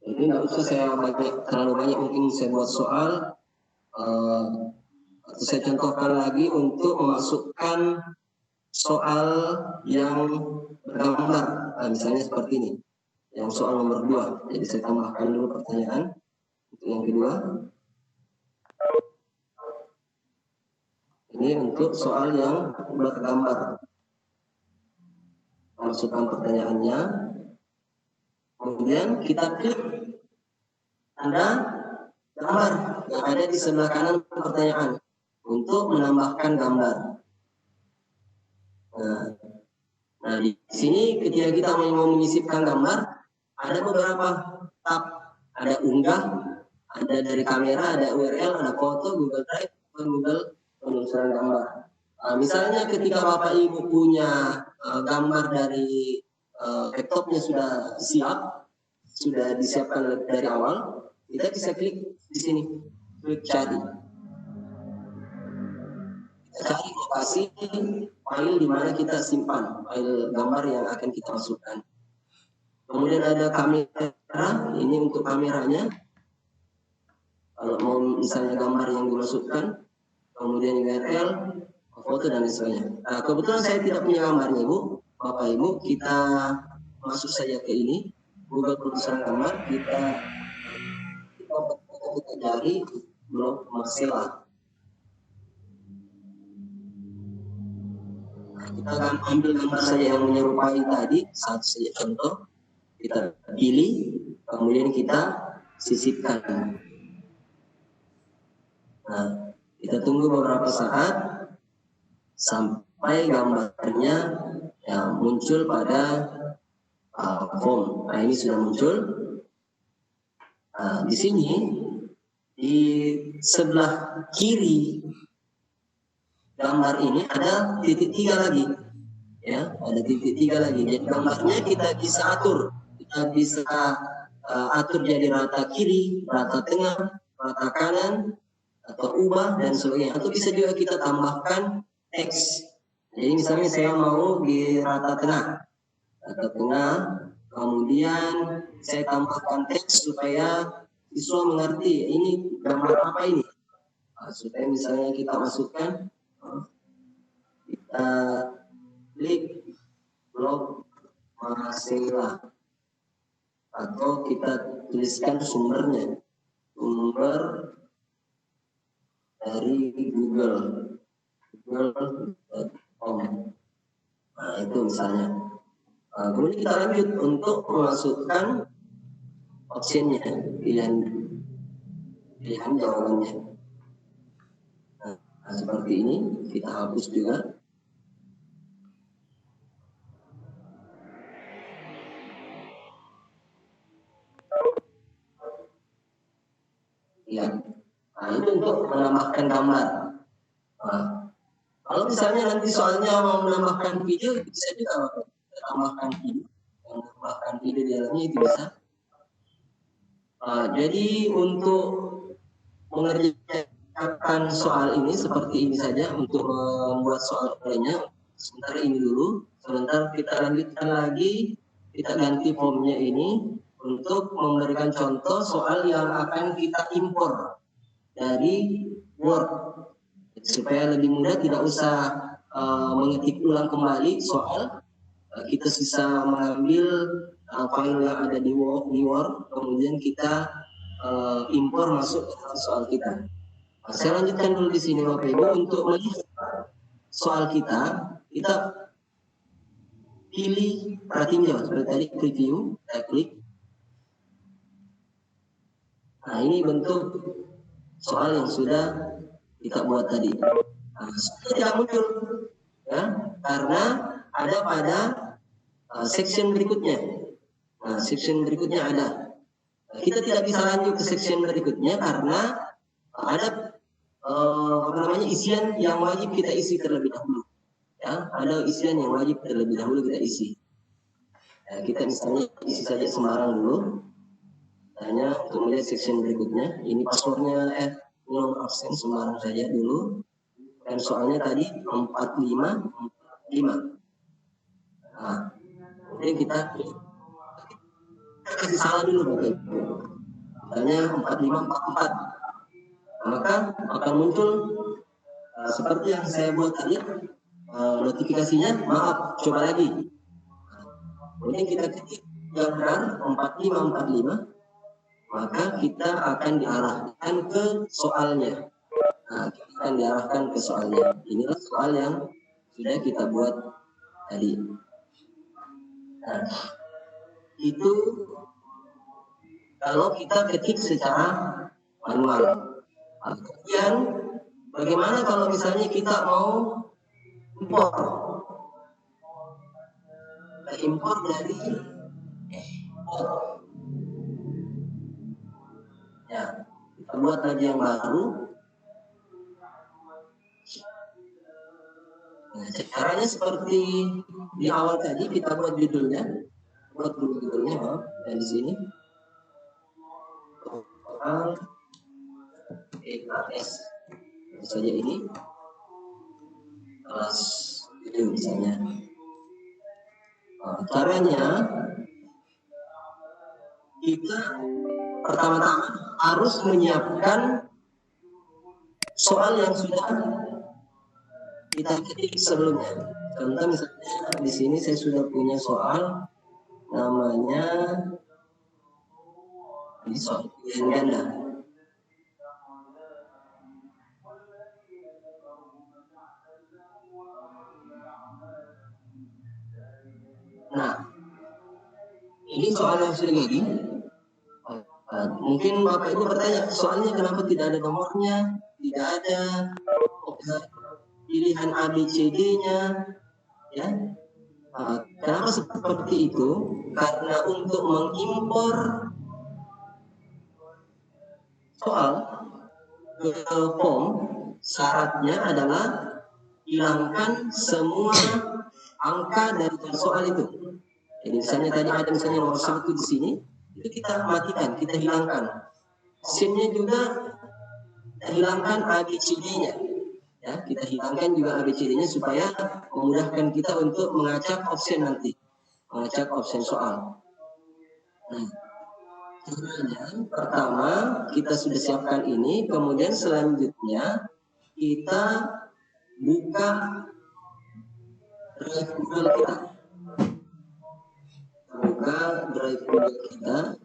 Ini nggak usah saya terlalu banyak, mungkin saya buat soal atau saya contohkan lagi untuk memasukkan soal yang bergambar. Nah, misalnya seperti ini, yang soal nomor 2. Jadi saya tambahkan dulu pertanyaan untuk yang kedua. Ini untuk soal yang bergambar. Masukkan pertanyaannya, kemudian kita klik tanda gambar yang ada di sebelah kanan pertanyaan untuk menambahkan gambar. Nah, di sini ketika kita mau menyisipkan gambar, ada beberapa tab, ada unggah, ada dari kamera, ada URL, ada foto, Google Drive, Google penelusuran gambar. Misalnya ketika Bapak Ibu punya gambar dari laptopnya sudah siap, sudah disiapkan dari awal, kita bisa klik di sini, klik cari. Cari lokasi file di mana kita simpan file gambar yang akan kita masukkan. Kemudian ada kamera, ini untuk kameranya. Kalau mau misalnya gambar yang dimasukkan, kemudian URL, foto dan sebagainya. Nah, kebetulan saya tidak punya gambarnya, Ibu, Bapak Ibu, kita masuk saja ke ini, Google penelusuran gambar, kita cari blog Mozilla. Kita akan ambil gambar saja yang menyerupai tadi, satu saja contoh, kita pilih, kemudian kita sisipkan. Nah, kita tunggu beberapa saat sampai gambarnya muncul pada form. Nah, ini sudah muncul. Di sini di sebelah kiri gambar ini ada titik 3 lagi, ya, ada titik 3 lagi. Jadi gambarnya kita bisa atur, atur jadi rata kiri, rata tengah, rata kanan, atau ubah dan sebagainya. Atau bisa juga kita tambahkan teks. Jadi misalnya saya mau di rata tengah, kemudian saya tambahkan teks supaya siswa mengerti ini gambar apa ini. Supaya misalnya kita masukkan, kita klik blog Mozilla atau kita tuliskan sumber dari google.com. misalnya. Kemudian kita lanjut untuk memasukkan optionnya, pilihan jawabannya. Nah, seperti ini kita hapus juga. Ya, nah itu untuk menambahkan gambar. Nah, kalau misalnya nanti soalnya mau menambahkan video, bisa juga tambahkan video, menambahkan video di dalamnya itu bisa. Jadi untuk mengerjakan soal ini seperti ini saja untuk membuat soal lainnya. Sebentar ini dulu, sebentar kita lanjutkan lagi, kita ganti formnya ini untuk memberikan contoh soal yang akan kita impor dari Word supaya lebih mudah, tidak usah mengetik ulang kembali soal. Kita bisa mengambil file yang ada di Word, kemudian kita impor masuk ke soal kita. Nah, saya lanjutkan dulu di sini Bapak Ibu. Untuk melihat soal kita pilih pratinjau seperti tadi, preview, kita klik. Nah, ini bentuk soal yang sudah kita buat tadi. Nah, sudah tidak muncul, ya, karena ada pada section berikutnya. Nah, section berikutnya ada. Kita tidak bisa lanjut ke section berikutnya karena ada isian yang wajib kita isi terlebih dahulu. Ya, ada isian yang wajib terlebih dahulu kita isi. Ya, kita misalnya isi saja sembarang dulu. Hanya untuk melihat section berikutnya. Ini passwordnya nomor absen sembarang saja dulu. Dan soalnya tadi 4545. Nah, kemudian kita kasih salah dulu Bapak Ibu. Misalnya 4544. Maka akan muncul seperti yang saya buat tadi, notifikasinya maaf, coba lagi. Kemudian kita ketik yang benar 4545, maka kita akan diarahkan ke soalnya. Nah, kita akan diarahkan ke soalnya. Inilah soal yang sudah kita buat tadi. Nah, itu kalau kita ketik secara manual. Kemudian bagaimana kalau misalnya kita mau impor dari ya, kita buat lagi yang baru. Nah, caranya seperti di awal tadi, kita buat judulnya, dan di sini EKS saja ini kelas video misalnya. Caranya kita pertama-tama harus menyiapkan soal yang sudah kita ketik sebelumnya. Contoh misalnya di sini saya sudah punya soal namanya ini soal pilihan ganda. Nah, ini soal yang sudah jadi. Mungkin Bapak Ibu bertanya, soalnya kenapa tidak ada nomornya, tidak ada pilihan ABCD-nya, ya? Kenapa seperti itu? Karena untuk mengimpor soal ke form, syaratnya adalah hilangkan semua angka dari soal itu. Jadi misalnya tadi ada misalnya nomor 1 di sini, itu kita matikan, kita hilangkan. Scene-nya juga kita hilangkan ABCD-nya. Ya, kita hilangkan juga ABCD-nya supaya memudahkan kita untuk mengacak option nanti, mengacak option soal. Nah, pertama kita sudah siapkan ini, kemudian selanjutnya kita buka drive Google kita. Buka drive Google kita.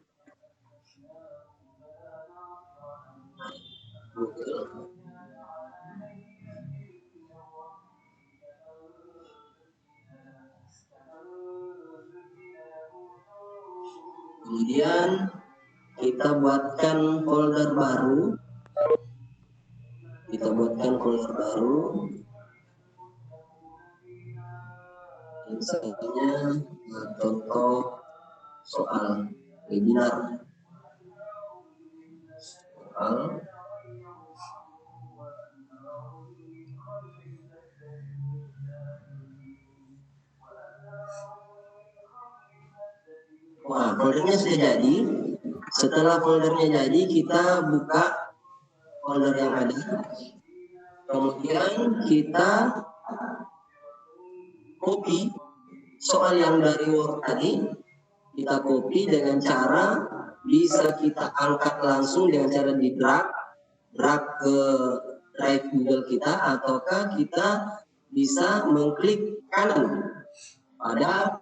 Google. Kemudian kita buatkan folder baru. Misalnya contoh soal webinar. Wah, foldernya sudah jadi. Setelah foldernya jadi, kita buka folder yang ada. Kemudian kita copy soal yang dari Word tadi. Kita copy dengan cara bisa kita angkat langsung dengan cara di drag ke drive Google kita, ataukah kita bisa mengklik kanan pada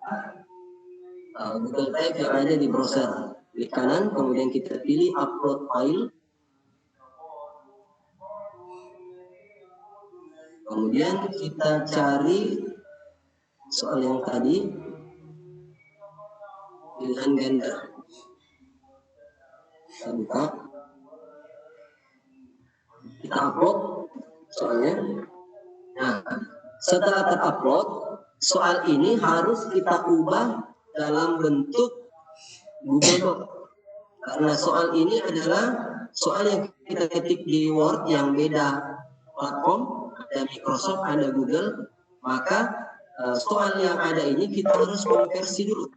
Google Drive yang ada di browser. Klik kanan, kemudian kita pilih upload file. Kemudian kita cari soal yang tadi, pilihan ganda. Kita buka, kita upload soalnya. Nah, setelah terupload, soal ini harus kita ubah dalam bentuk Google Doc. Karena soal ini adalah soal yang kita ketik di Word yang beda platform, ada Microsoft, ada Google, maka soal yang ada ini kita harus konversi dulu.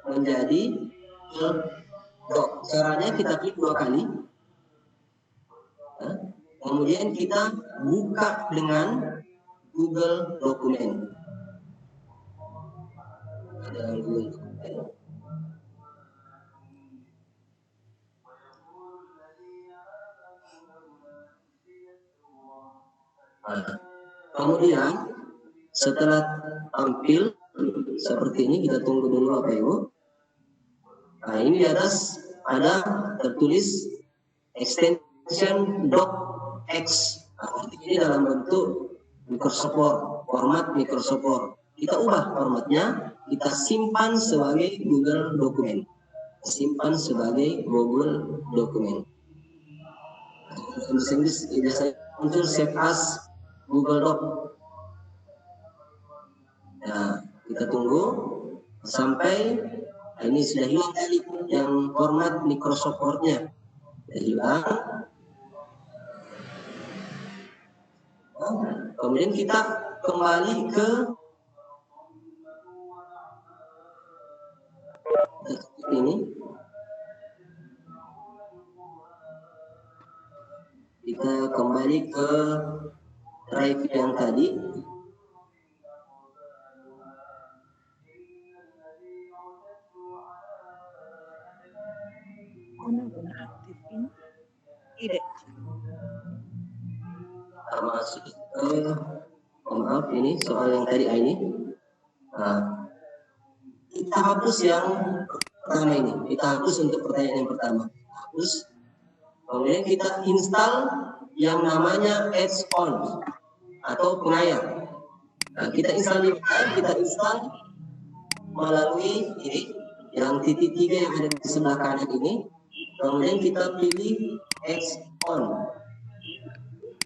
Menjadi Doc. Caranya kita klik 2 kali. Kemudian kita buka dengan Google Dokumen. Kemudian setelah tampil seperti ini, kita tunggu dulu Bapak Ibu. Nah, ini di atas ada tertulis extension docx. Nah, ini dalam bentuk Microsoft Word, format Microsoft Word. Kita ubah formatnya, kita simpan sebagai Google Dokumen. Bahasa Inggris biasanya muncul save as Google Doc. Nah, kita tunggu sampai ini sudah hilang tadi yang format Microsoft Word-nya. Sudah hilang. Kemudian kita kembali ke ini. Kita kembali ke drive yang tadi. Masuk ke maaf, ini soal yang tadi ini. Nah, kita hapus yang pertama ini. Kita hapus untuk pertanyaan yang pertama. Hapus. Kemudian kita install yang namanya add-on atau pengayat. Nah, kita install melalui ini yang titik 3 yang ada di sebelah kanan ini. Kemudian kita pilih add-on.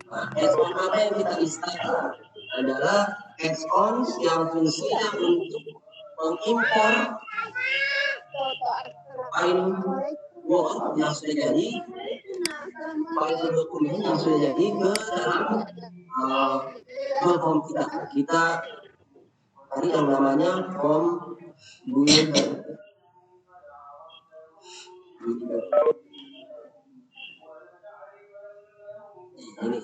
Nah, add-on apa yang kita install adalah add-on yang fungsinya untuk mengimpor file Word yang sudah jadi, file dokumen yang sudah jadi ke dalam Google Form kita. Kita cari yang namanya form Google. Ini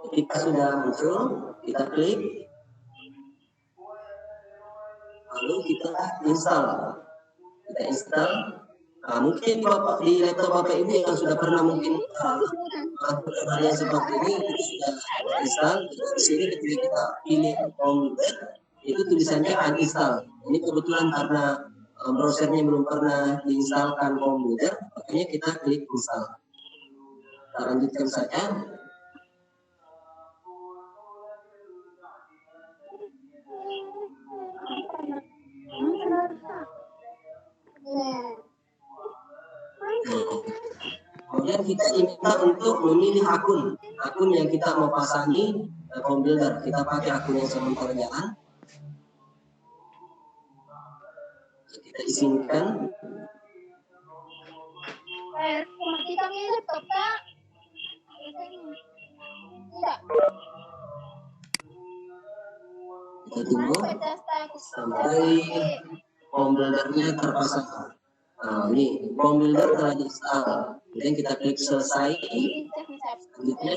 ketika sudah muncul, kita klik, lalu kita install. Nah, mungkin di laptop Bapak Ibu yang sudah pernah mungkin yang seperti ini itu sudah install. Di sini ketika kita pilih komputer itu tulisannya uninstall. Ini kebetulan karena browsernya belum pernah diinstalkan komputer, makanya kita klik install. Kita lanjutkan saja. Kemudian kita diminta untuk memilih akun yang kita mau pasangi form builder. Kita pakai akun yang sementara jalan. Kita izinkan. Kita mirip Kak. Kita tunggu sampai form buildernya terpasang. Nah, ini form builder telah diinstal. Kemudian kita klik selesai. Selanjutnya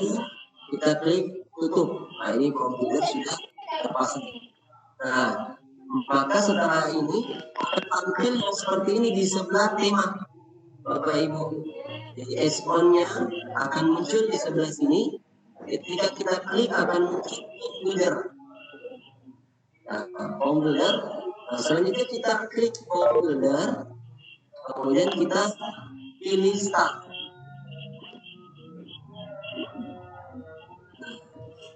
kita klik tutup. Nah, ini form builder sudah terpasang. Nah, maka setelah ini akan tampil yang seperti ini di sebelah tema, Bapak Ibu. Jadi add-on-nya akan muncul di sebelah sini. Ketika kita klik akan muncul form builder. Nah, form builder. Nah, selanjutnya kita klik form builder. Kemudian kita pilih start.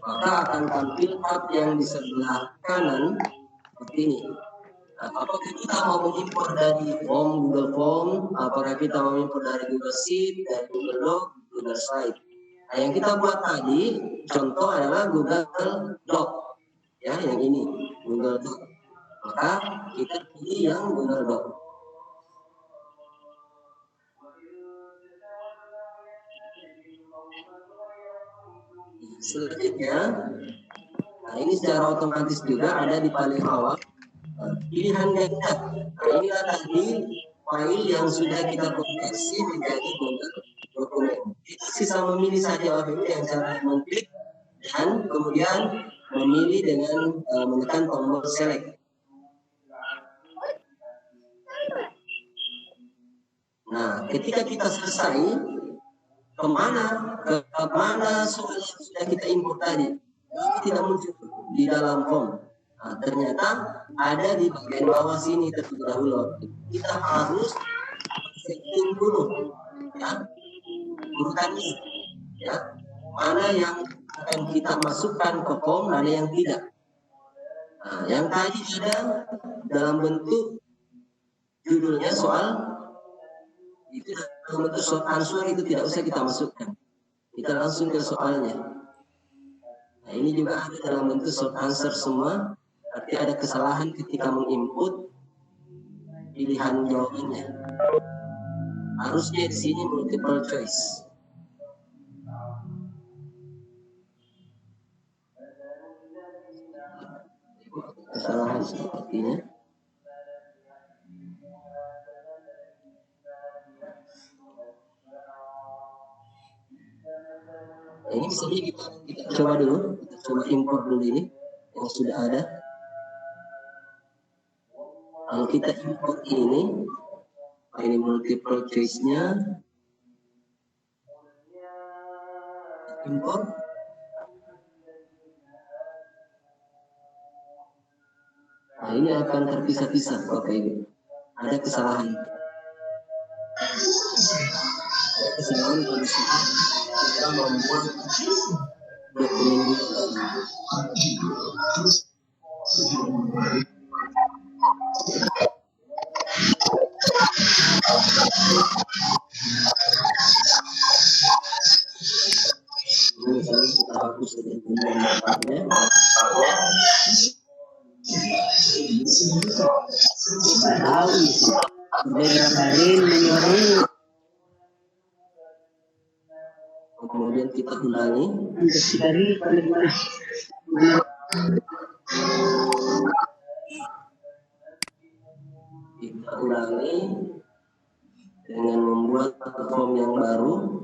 Maka akan tampil tab yang di sebelah kanan seperti ini. Nah, apakah kita mau mengimpor dari Google Form, apakah kita mau mengimpor dari Google Sheet, dari Google Doc, Google Slide. Nah, yang kita buat tadi contoh adalah Google Doc, ya, yang ini Google Doc. Maka kita pilih yang Google Doc. Selanjutnya, nah ini secara otomatis juga ada di paling awal pilihan ganda. Nah, inilah tadi file yang sudah kita konversi menjadi dokumen. Kita sisa memilih saja yang cara mengklik dan kemudian memilih dengan menekan tombol select. Nah, ketika kita selesai, kemana soal yang sudah kita import tadi? Tidak muncul di dalam form. Nah, ternyata ada di bagian bawah sini terlebih dahulu. Kita harus setting dulu, ya, urutannya, ya, mana yang akan kita masukkan ke form, mana yang tidak. Nah, yang tadi ada dalam bentuk judulnya soal, itu dalam bentuk short answer itu tidak usah kita masukkan. Kita langsung ke soalnya. Nah, ini juga ada dalam bentuk short answer semua. Arti ada kesalahan ketika menginput pilihan jawabannya. Harusnya di sini multiple choice. Kesalahan sepertinya. Nah, ini bisa kita coba dulu, kita coba import dulu ini yang sudah ada. Kalau kita import ini multiple choice-nya, import. Nah, ini akan terpisah-pisah, Bapak Ibu. Ada kesalahan. Kesalahan pada saat kita membuat dokumen misalnya kita hapus dokumennya. Kemudian kita ulangi. Kita ulangi dengan membuat form yang baru.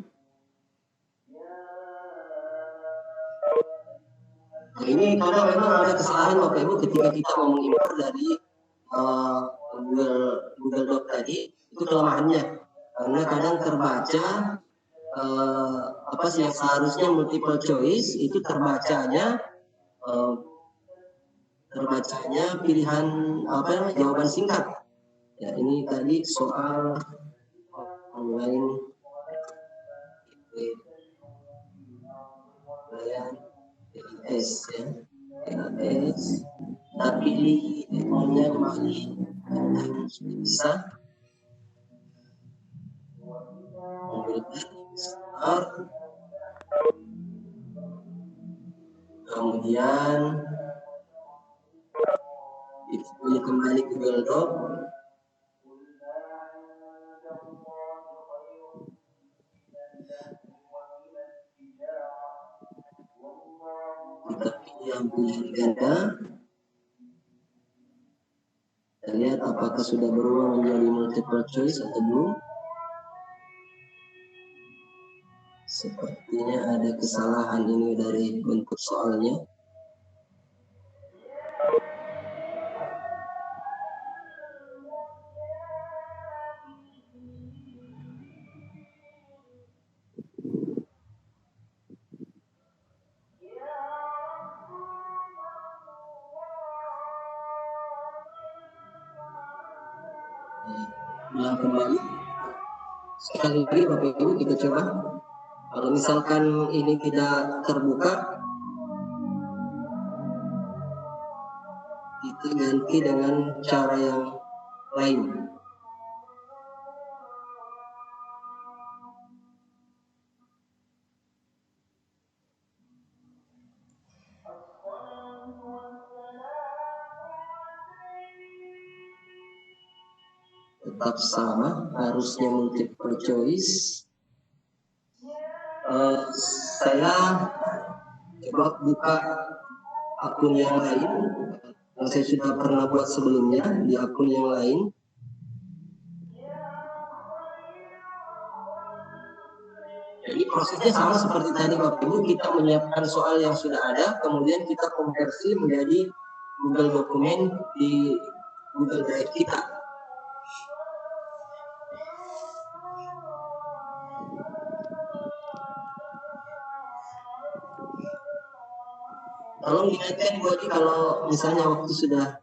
Nah, ini kalau memang ada kesalahan Bapak Ibu ketika kita mau mengimport dari Google Doc tadi, itu kelemahannya karena kadang terbaca apa sih yang seharusnya multiple choice itu terbacanya pilihan jawaban singkat. Ya, ini tadi soal online TS ya, TS. Kita pilih defaultnya kembali dan sudah bisa. start. Kemudian pilih kembali Google Doc. Kita pilih yang pilihan ganda. Kita lihat apakah sudah berubah menjadi multiple choice atau belum. Sepertinya ada kesalahan ini dari bentuk soalnya. Ulang kembali. Sekali lagi Bapak Ibu kita coba. Kalau misalkan ini tidak terbuka, kita ganti dengan cara yang lain. Tetap sama, harusnya multiple choice. Saya coba buka akun yang lain yang saya sudah pernah buat sebelumnya di akun yang lain. Jadi prosesnya sama seperti tadi Bapak Ibu, kita menyiapkan soal yang sudah ada, kemudian kita konversi menjadi Google Dokumen di Google Drive kita. Tolong diingatkan buat kalau misalnya waktu sudah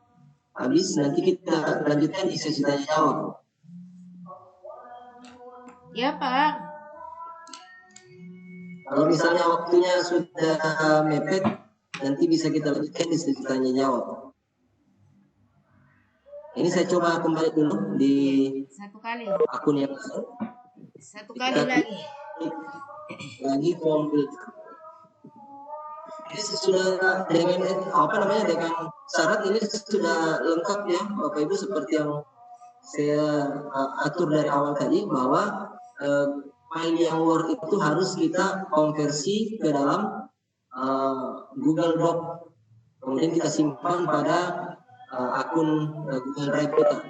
habis, nanti kita lanjutkan di sesi tanya jawab. Ya Pak. Kalau misalnya waktunya sudah mepet, nanti bisa kita lanjutkan di sesi tanya jawab. Ini saya coba kembali dulu di Satu kali. akun yang lain. Satu kali lagi. Lagi komputer. Ini sudah dengan dengan syarat ini sudah lengkap ya Bapak Ibu, seperti yang saya atur dari awal tadi, bahwa file yang Word itu harus kita konversi ke dalam Google Doc, kemudian kita simpan pada akun Google Drive kita.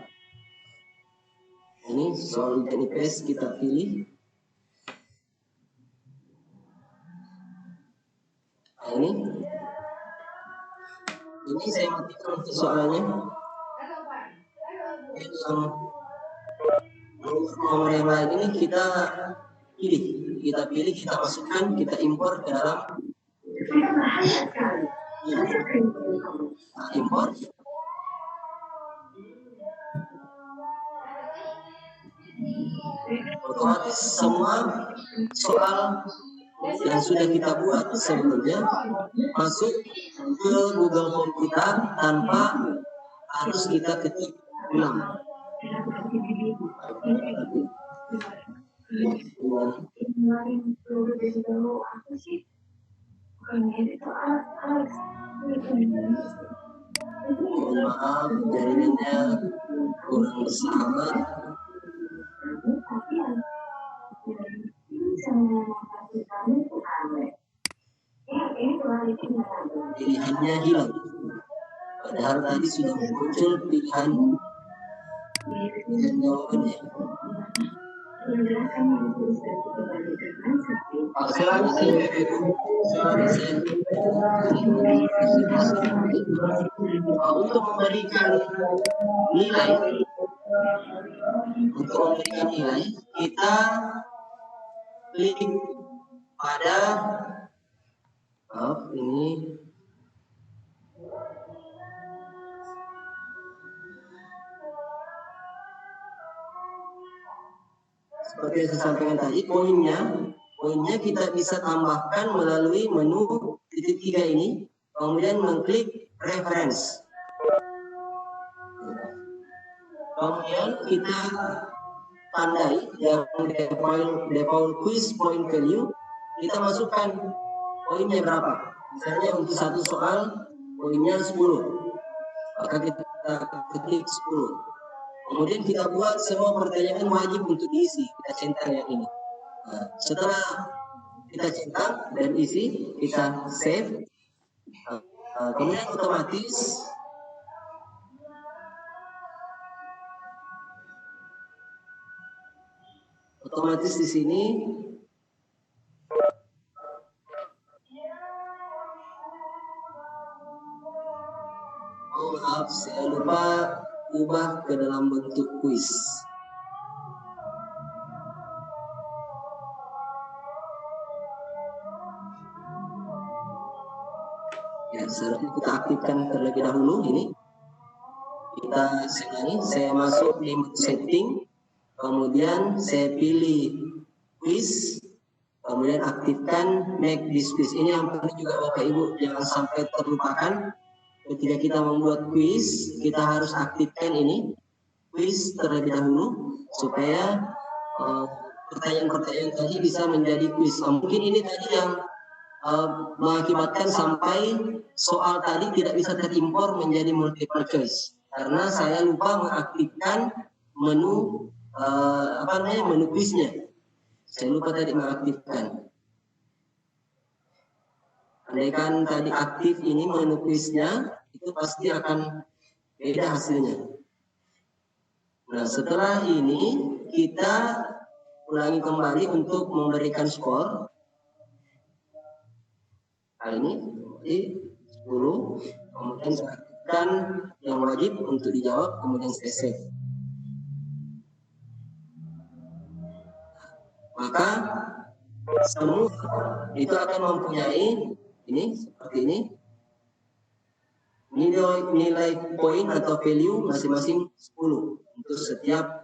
Ini soal IPS kita pilih. Nah, ini saya matikan untuk soalnya. Nomor yang lain ini kita pilih, kita masukkan, kita impor ke dalam impor. Otomatis semua soal yang sudah kita buat sebelumnya masuk ke Google Form kita tanpa harus kita ketik ulang. Mohon maaf, jaringannya kurang bersahabat. Pilihannya hilang. Padahal tadi sudah muncul pilihan jawabannya. Untuk memberikan nilai, kita klik pada ini seperti yang saya sampaikan tadi, poinnya kita bisa tambahkan melalui menu titik 3 ini, kemudian mengklik reference. Kemudian kita tandai yang default quiz point value, kita masukkan poinnya berapa. Misalnya untuk satu soal poinnya 10, maka kita ketik 10. Kemudian kita buat semua pertanyaan wajib untuk diisi, kita centang yang ini. Nah, setelah kita centang dan isi, kita save. Kemudian otomatis di sini maaf, saya lupa ubah ke dalam bentuk kuis. Ya, seharusnya kita aktifkan terlebih dahulu ini. Kita sekarang saya masuk di setting, kemudian saya pilih quiz, kemudian aktifkan make this quiz. Ini yang perlu juga Bapak Ibu jangan sampai terlupakan. Ketika kita membuat quiz, kita harus aktifkan ini quiz terlebih dahulu supaya pertanyaan-pertanyaan tadi bisa menjadi quiz. Mungkin ini tadi yang mengakibatkan sampai soal tadi tidak bisa terimpor menjadi multiple choice karena saya lupa mengaktifkan menu menu quiznya. Saya lupa tadi mengaktifkan. Andaikan tadi aktif ini menu quiznya, itu pasti akan beda hasilnya. Nah, setelah ini kita ulangi kembali untuk memberikan skor. Kali ini di 10, kemudian saya aktifkan yang wajib untuk dijawab, kemudian saya save. Maka semua itu akan mempunyai ini seperti ini nilai poin atau value masing-masing 10 untuk setiap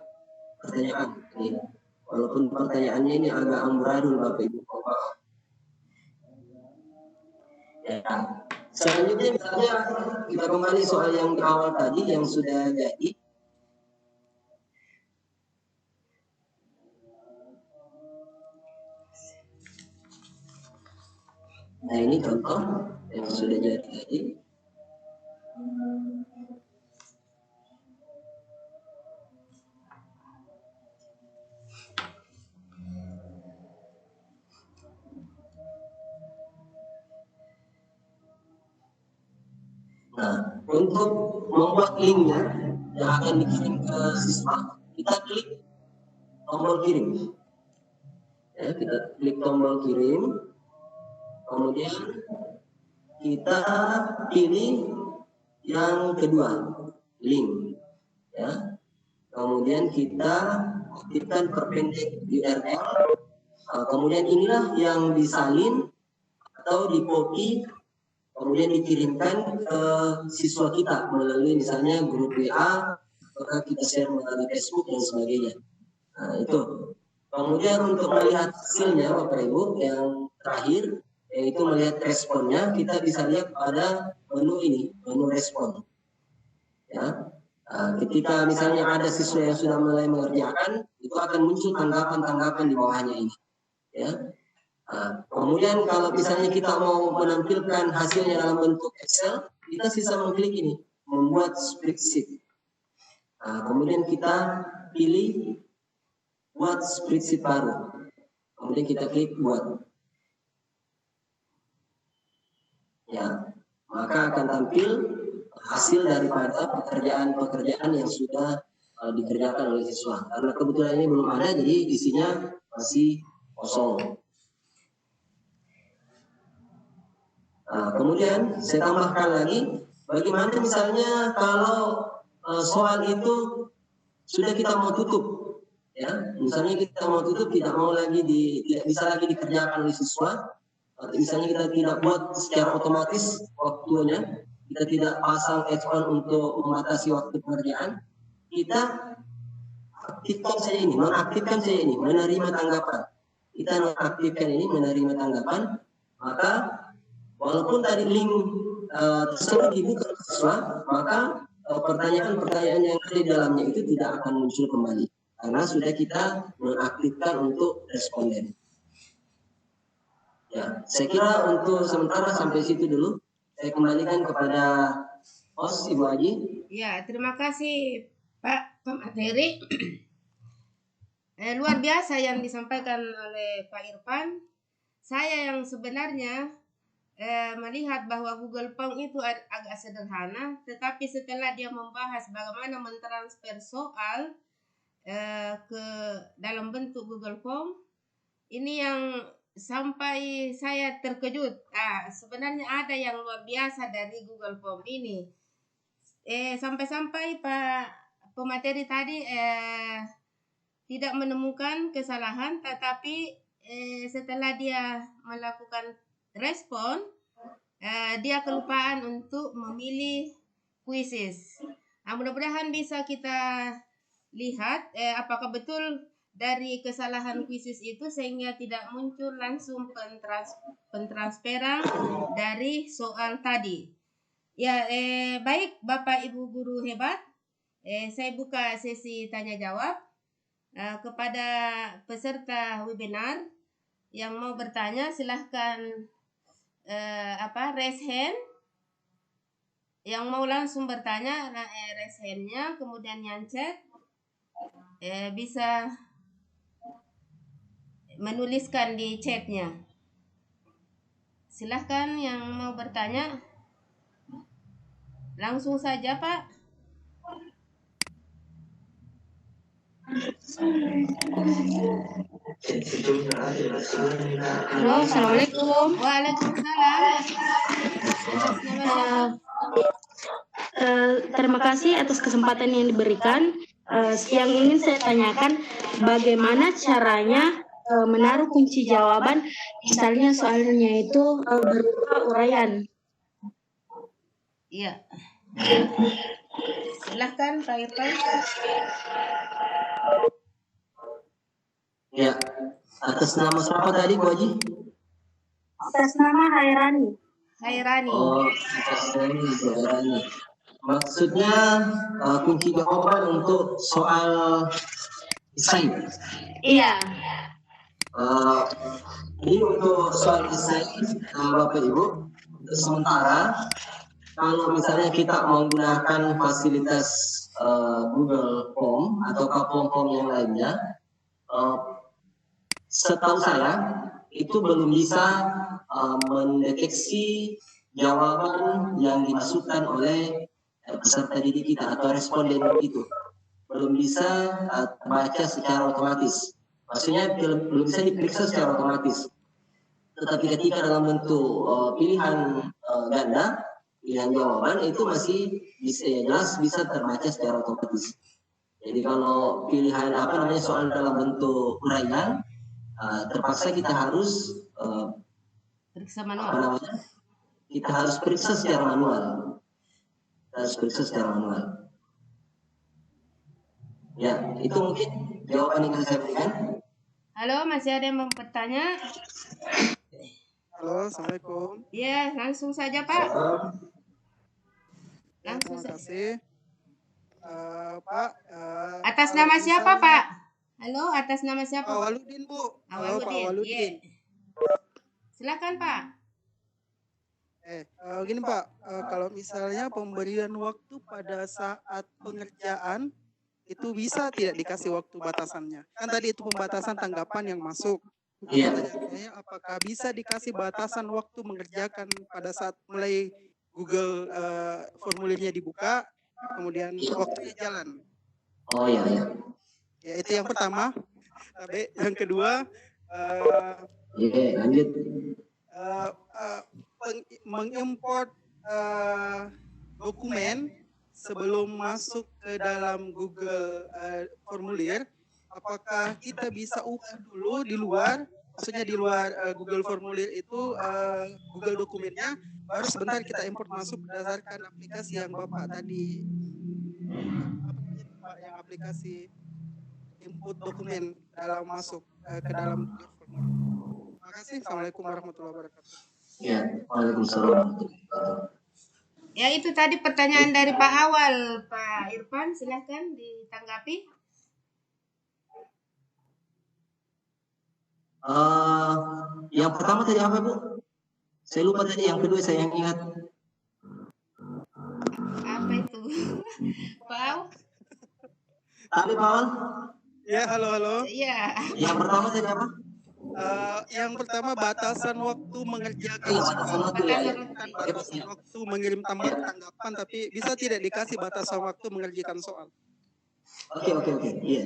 pertanyaan ini. Walaupun pertanyaannya ini agak amburadul Bapak Ibu. Ya. Selanjutnya misalnya kita kembali soal yang di awal tadi yang sudah jadi. Nah, ini contoh yang sudah jadi tadi. Nah, untuk membuat linknya yang akan dikirim ke siswa, kita klik tombol kirim. Ya, kita klik tombol kirim, kemudian kita pilih yang kedua, link. Ya, kemudian kita aktifkan perpendek URL. Kemudian inilah yang disalin atau di-copy, kemudian dikirimkan ke siswa kita melalui misalnya grup WA, atau kita share melalui Facebook dan sebagainya. Nah, itu. Kemudian untuk melihat hasilnya Bapak Ibu yang terakhir, yaitu melihat responnya, kita bisa lihat pada menu ini, menu respon. Ya. Ketika misalnya ada siswa yang sudah mulai mengerjakan, itu akan muncul tanggapan-tanggapan di bawahnya ini. Ya. Kemudian kalau misalnya kita mau menampilkan hasilnya dalam bentuk Excel, kita sisa mengklik ini, membuat spreadsheet. Kemudian kita pilih buat spreadsheet baru. Kemudian kita klik buat. Ya, maka akan tampil hasil daripada pekerjaan-pekerjaan yang sudah dikerjakan oleh siswa. Karena kebetulan ini belum ada, jadi isinya masih kosong. Kemudian saya tambahkan lagi, bagaimana misalnya kalau soal itu sudah kita mau tutup, ya, misalnya kita mau tutup, tidak bisa lagi dikerjakan oleh siswa, atau misalnya kita tidak buat secara otomatis waktunya, kita tidak pasang add-on untuk membatasi waktu pengerjaan, kita aktifkan saja ini, nonaktifkan saja ini, menerima tanggapan. Kita nonaktifkan ini, menerima tanggapan, maka walaupun tadi link tersebut dibuka ke siswa, maka pertanyaan-pertanyaan yang ada di dalamnya itu tidak akan muncul kembali. karena sudah kita mengaktifkan untuk responden. Ya, saya kira untuk sementara sampai situ dulu. Saya kembalikan kepada host Ibu Aji. Ya, terima kasih Pak pemateri. Luar biasa yang disampaikan oleh Pak Irfan. Saya yang sebenarnya melihat bahwa Google Form itu agak sederhana, tetapi setelah dia membahas bagaimana mentransfer soal ke dalam bentuk Google Form, ini yang sampai saya terkejut. Sebenarnya ada yang luar biasa dari Google Form ini. Sampai-sampai Pak pemateri tadi tidak menemukan kesalahan, tetapi setelah dia melakukan respon, dia kelupaan untuk memilih quizzes. Mudah-mudahan bisa kita lihat apakah betul dari kesalahan quizzes itu sehingga tidak muncul langsung pentransferan dari soal tadi. Ya, baik Bapak Ibu guru hebat, saya buka sesi tanya jawab kepada peserta webinar yang mau bertanya. Silahkan raise hand. Yang mau langsung bertanya, raise hand-nya, kemudian nyancet. Bisa menuliskan di chatnya. Silahkan yang mau bertanya. Langsung saja, Pak. Halo, Assalamualaikum. Waalaikumsalam. Terima kasih atas kesempatan yang diberikan. Yang ingin saya tanyakan, bagaimana caranya menaruh kunci jawaban, misalnya soalnya itu berupa uraian. Iya. Silahkan Pak Irfan. Ya, atas nama siapa tadi Bu Haji? Atas nama Hairani. Hairani. Oh, atas nama Bu Hairani. Maksudnya kunci jawaban untuk soal esai. Iya. Jadi untuk soal esai, Bapak Ibu, sementara kalau misalnya kita menggunakan fasilitas Google Form atau form-form yang lainnya, setahu saya itu belum bisa mendeteksi jawaban yang dimasukkan oleh peserta didik kita atau responden itu, belum bisa terbaca secara otomatis. Maksudnya belum bisa diperiksa secara otomatis. Tetapi ketika dalam bentuk pilihan ganda, pilihan jawaban itu masih bisa jelas bisa terbaca secara otomatis. Jadi kalau pilihan soal dalam bentuk uraian, terpaksa kita harus periksa manual. Kita harus periksa secara manual. Ya, itu mungkin jawaban yang saya berikan. Halo, masih ada yang mau bertanya? Halo, Assalamualaikum. Ya, langsung saja Pak. Terima kasih. Pak. Atas nama siapa Pak? Halo, atas nama siapa? Pak Waludin, Bu. Halo, Pak Waludin. Silakan Pak. Gini Pak, kalau misalnya pemberian waktu pada saat pengerjaan itu bisa tidak dikasih waktu batasannya? Kan tadi itu pembatasan tanggapan yang masuk. Iya. Apakah bisa dikasih batasan waktu mengerjakan pada saat mulai Google formulirnya dibuka, kemudian waktunya jalan? Oh iya. Ya, itu yang pertama. Tapi yang kedua, lanjut. Mengimport dokumen sebelum masuk ke dalam Google formulir, apakah kita bisa ubah dulu di luar, maksudnya di luar Google formulir itu Google dokumennya, baru sebentar kita import masuk berdasarkan aplikasi yang Bapak tadi, yang aplikasi input dokumen dalam masuk ke dalam Google formulir. Terima kasih. Assalamualaikum warahmatullahi wabarakatuh. Ya, waalaikumsalam. Ya, itu tadi pertanyaan dari Pak Awal, Pak Irfan, silahkan ditanggapi. Yang pertama tadi apa Bu? Saya lupa tadi, yang kedua saya yang ingat. Apa itu? Pau? Tadi Paul? Ya, halo. Iya. Yang pertama tadi apa? Yang pertama batasan waktu mengerjakan Iya, soal. batasan waktu ya. Bukan batasan waktu mengirim tanggapan, tapi bisa tidak dikasih batasan waktu mengerjakan soal. Oke. Iya.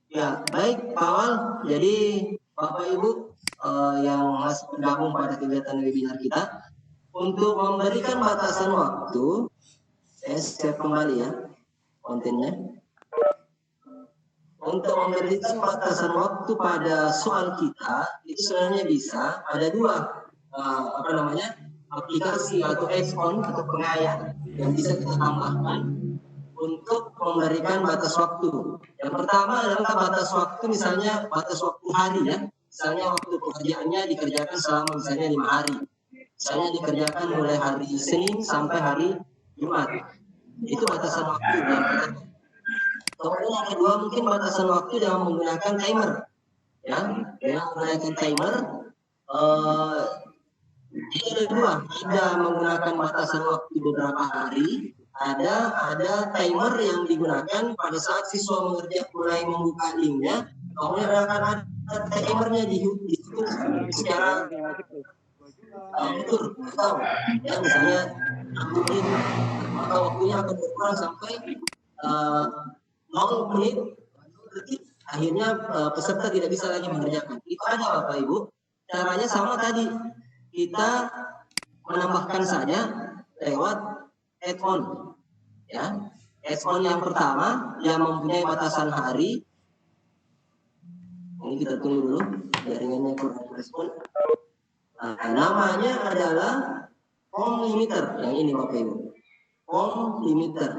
Ya, baik Paul. Jadi Bapak Ibu yang masih bergabung pada kegiatan webinar kita, untuk memberikan batasan waktu, saya share kembali ya kontennya. Untuk memberikan batasan waktu pada soal kita itu sebenarnya bisa ada dua aplikasi atau add-on atau pengayaan yang bisa kita tambahkan untuk memberikan batas waktu. Yang pertama adalah batas waktu, misalnya batas waktu hari ya. Misalnya waktu pekerjaannya dikerjakan selama misalnya 5 hari. Misalnya dikerjakan mulai hari Senin sampai hari Jumat. Itu batasan waktu yang pertama. Kemudian yang kedua mungkin batasan waktu dengan menggunakan timer. Ya, dengan menggunakan timer itu ada dua. Ada menggunakan batasan waktu beberapa hari. Ada timer yang digunakan pada saat siswa mulai membuka linknya, kemudian akan ada timernya ditutup secara betul atau ya misalnya mungkin maka waktunya akan berkurang sampai 0 menit, akhirnya peserta tidak bisa lagi mengerjakan. Itu ada Bapak Ibu. Caranya sama tadi, kita menambahkan saja lewat add-on. Ya, add-on yang pertama yang mempunyai batasan hari. Ini kita tunggu dulu, jaringannya kurang respon. Namanya adalah home limiter. Yang ini Bapak Ibu, home limiter.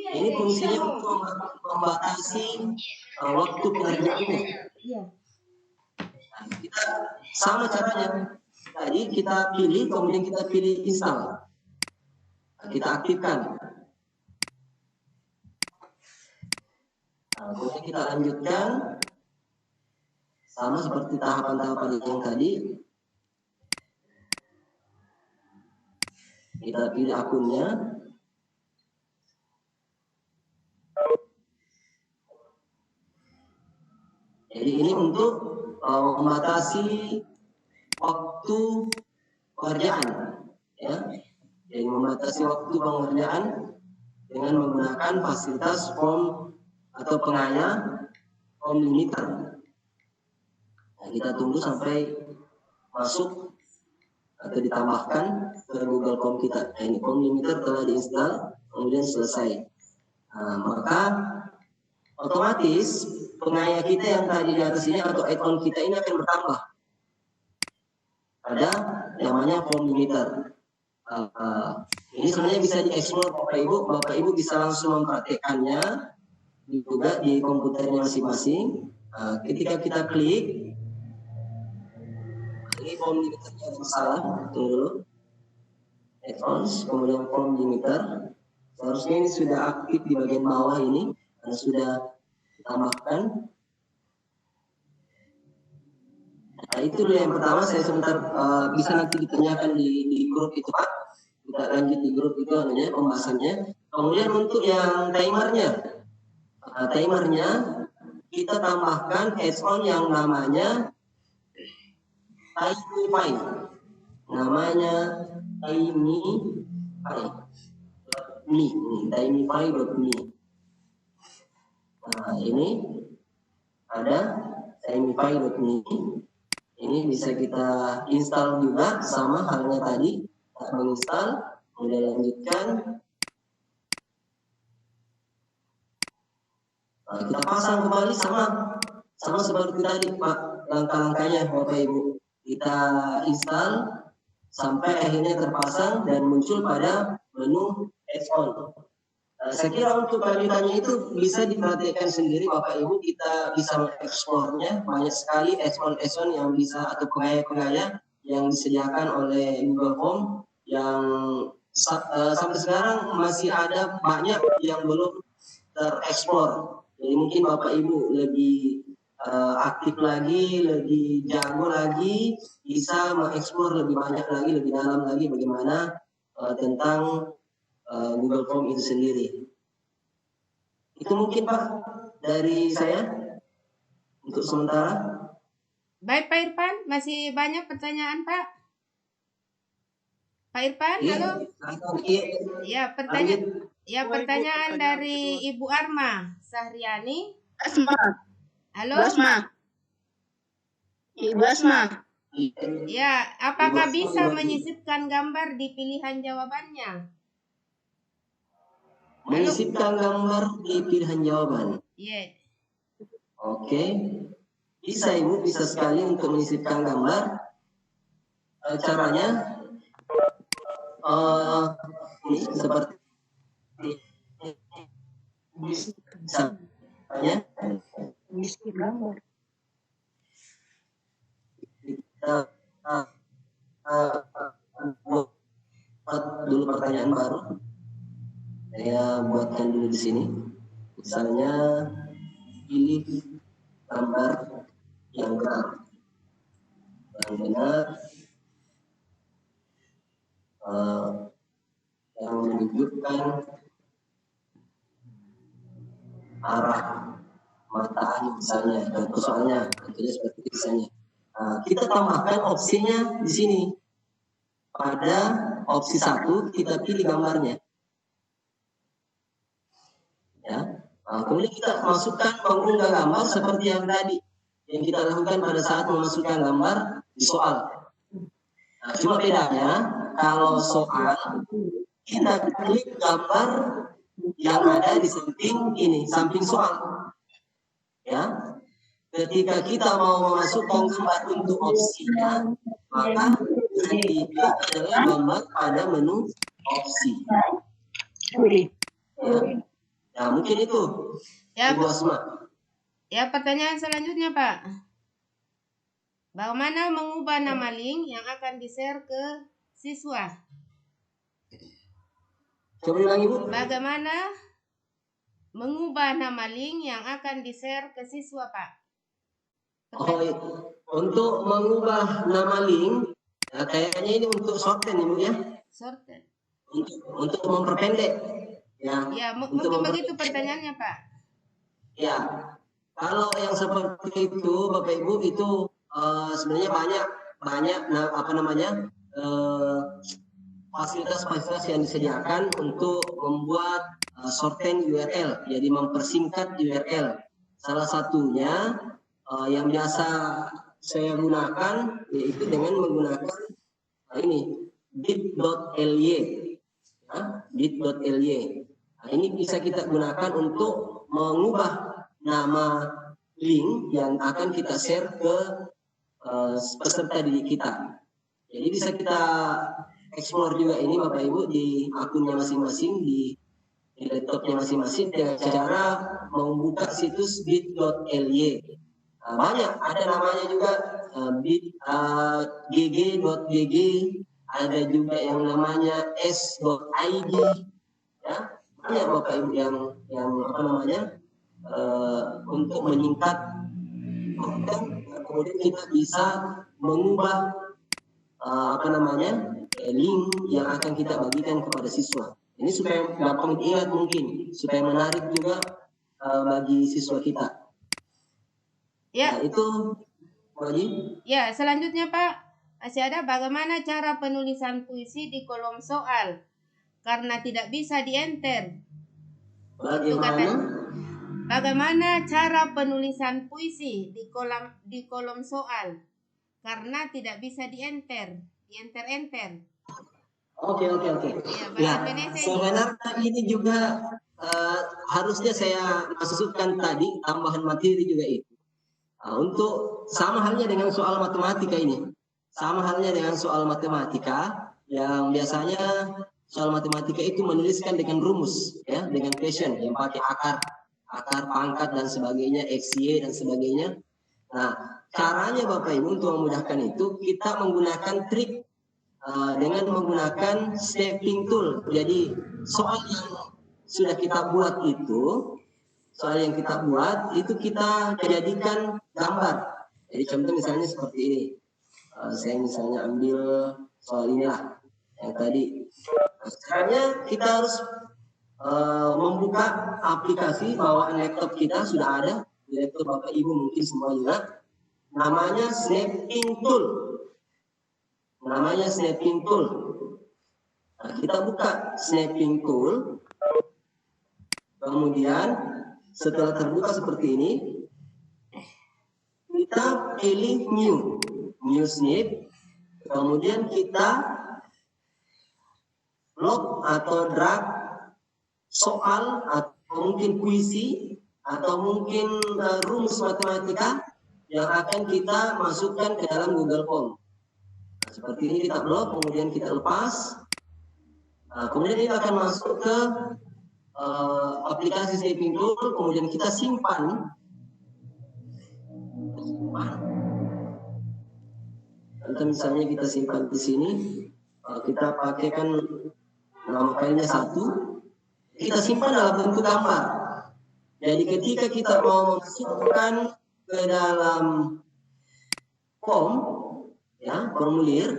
Ini fungsinya untuk membatasi waktu pengerjaannya. Kita sama caranya. Tadi kita pilih, kemudian kita pilih install. Kita aktifkan. Kemudian kita lanjutkan sama seperti tahapan-tahapan yang tadi. Kita pilih akunnya. Jadi ini untuk membatasi waktu pekerjaan, ya. Jadi membatasi waktu pengerjaan dengan menggunakan fasilitas form atau pengaya home limiter. Nah, kita tunggu sampai masuk atau ditambahkan ke Google Form kita. Nah, ini home limiter telah diinstal, kemudian selesai. Nah, maka otomatis pengaya kita yang tadi di atas ini atau add-on kita ini akan bertambah. Ada namanya form limiter. Ini sebenarnya bisa dieksplor Bapak Ibu bisa langsung mempraktekannya juga di komputernya masing-masing. Ketika kita klik, ini form limiternya ada masalah. Tunggu dulu. Add-ons, kemudian form limiter. Seharusnya ini sudah aktif di bagian bawah ini, karena sudah ditambahkan. Nah, itu dulu yang pertama. Saya sebentar bisa nanti ditanyakan di grup itu Pak. Kita lanjut di grup itu namanya pembahasannya. Kemudian untuk yang timernya, kita tambahkan add-on yang namanya Timify. Namanya Timify.me. Nah, ini ada Timify.me. Ini bisa kita install juga, sama halnya tadi, kita menginstal, kemudian lanjutkan. Nah, kita pasang kembali sama seperti tadi Pak, langkah-langkahnya Bapak Ibu. Kita install sampai akhirnya terpasang dan muncul pada menu add-on. Saya kira untuk kelanjutannya itu bisa diperhatikan sendiri Bapak Ibu. Kita bisa mengekspornya, banyak sekali add-on yang bisa atau pengaya yang disediakan oleh Google Form yang sampai sekarang masih ada banyak yang belum terekspor. Jadi mungkin Bapak Ibu lebih aktif lagi, lebih jago lagi, bisa mengeksplor lebih banyak lagi, lebih dalam lagi bagaimana tentang Google Form itu sendiri. Itu mungkin Pak dari saya untuk sementara. Baik Pak Irfan, masih banyak pertanyaan Pak? Pak Irfan, halo? Ya, pertanyaan dari Ibu Arma Sahriani. Asma. Halo? Ibu Asma. Ya, apakah bisa menyisipkan gambar di pilihan jawabannya? Menyisipkan gambar di pilihan jawaban. Iya. Oke. Bisa Ibu, bisa sekali untuk menyisipkan gambar. Caranya ini seperti misalnya kita buat dulu pertanyaan baru. Saya buatkan dulu di sini. Misalnya pilih gambar yang benar, yang menunjukkan arah mata misalnya, contoh soalnya, contohnya seperti itu misalnya. Kita tambahkan opsinya di sini. Pada opsi 1 kita pilih gambarnya. Ya. Kemudian kita masukkan pengunggah gambar seperti yang tadi yang kita lakukan pada saat memasukkan gambar di soal. Cuma bedanya kalau soal kita klik gambar yang ada di samping soal. Ya. Ketika kita mau memasukkan gambar untuk opsinya, maka yang dipilih adalah gambar pada menu opsi. Ya. Nah, mungkin itu. Ya, Ibu Asma. Ya, pertanyaan selanjutnya, Pak. Bagaimana mengubah nama link yang akan di-share ke siswa? Coba ulang, Ibu. Bagaimana mengubah nama link yang akan di-share ke siswa, Pak? Untuk mengubah nama link, kayaknya ini untuk shorten, Ibu ya. Shorten. Untuk memperpendek. Ya, mungkin begitu pertanyaannya, Pak. Ya, kalau yang seperti itu, Bapak Ibu, itu sebenarnya banyak fasilitas-fasilitas yang disediakan untuk membuat shorten URL, jadi mempersingkat URL. Salah satunya yang biasa saya gunakan yaitu dengan menggunakan ini bit.ly. bit.ly. Ini bisa kita gunakan untuk mengubah nama link yang akan kita share ke peserta didik kita. Jadi bisa kita explore juga ini Bapak Ibu di akunnya masing-masing, di laptopnya masing-masing dengan cara membuka situs bit.ly. Banyak, ada namanya juga gg.gg, ada juga yang namanya s.id. Ya, banyak Bapak Ibu yang untuk menyingkat konten, kemudian kita bisa mengubah link yang akan kita bagikan kepada siswa. Ini supaya gampang diingat mungkin, supaya menarik juga bagi siswa kita. Ya. Nah, itu Wajib. Ya, selanjutnya Pak, masih ada bagaimana cara penulisan puisi di kolom soal karena tidak bisa di-enter. Bagaimana cara penulisan puisi di kolom soal karena tidak bisa di-enter. Oke. Ya, sebenarnya ini juga harusnya saya masukkan tadi tambahan materi juga itu. Untuk sama halnya dengan soal matematika ini. Sama halnya dengan soal matematika yang biasanya soal matematika itu menuliskan dengan rumus, ya, dengan question yang pakai akar, pangkat dan sebagainya, X, Y dan sebagainya. Nah, caranya Bapak Ibu untuk memudahkan itu kita menggunakan trik dengan menggunakan stepping tool. Jadi soal yang sudah kita buat itu soal yang kita buat itu kita jadikan gambar. Jadi contoh misalnya seperti ini. Saya misalnya ambil soal inilah yang tadi. Caranya kita harus membuka aplikasi bawaan laptop kita, sudah ada di laptop Bapak Ibu mungkin semua juga. Namanya Snapping Tool. Namanya Snapping Tool. Nah, kita buka Snapping Tool. Kemudian setelah terbuka seperti ini, kita pilih New Snip. Kemudian kita lock atau drag soal atau mungkin puisi atau mungkin rumus matematika yang akan kita masukkan ke dalam Google Form. Nah, seperti ini kita blok, kemudian kita lepas. Nah, kemudian ini akan masuk ke aplikasi Snapping Tool, kemudian kita simpan. Kita misalnya kita simpan di sini, kita pakaikan nama filenya 1, kita simpan dalam bentuk gambar. Jadi ketika kita mau masukkan ke dalam form, ya formulir,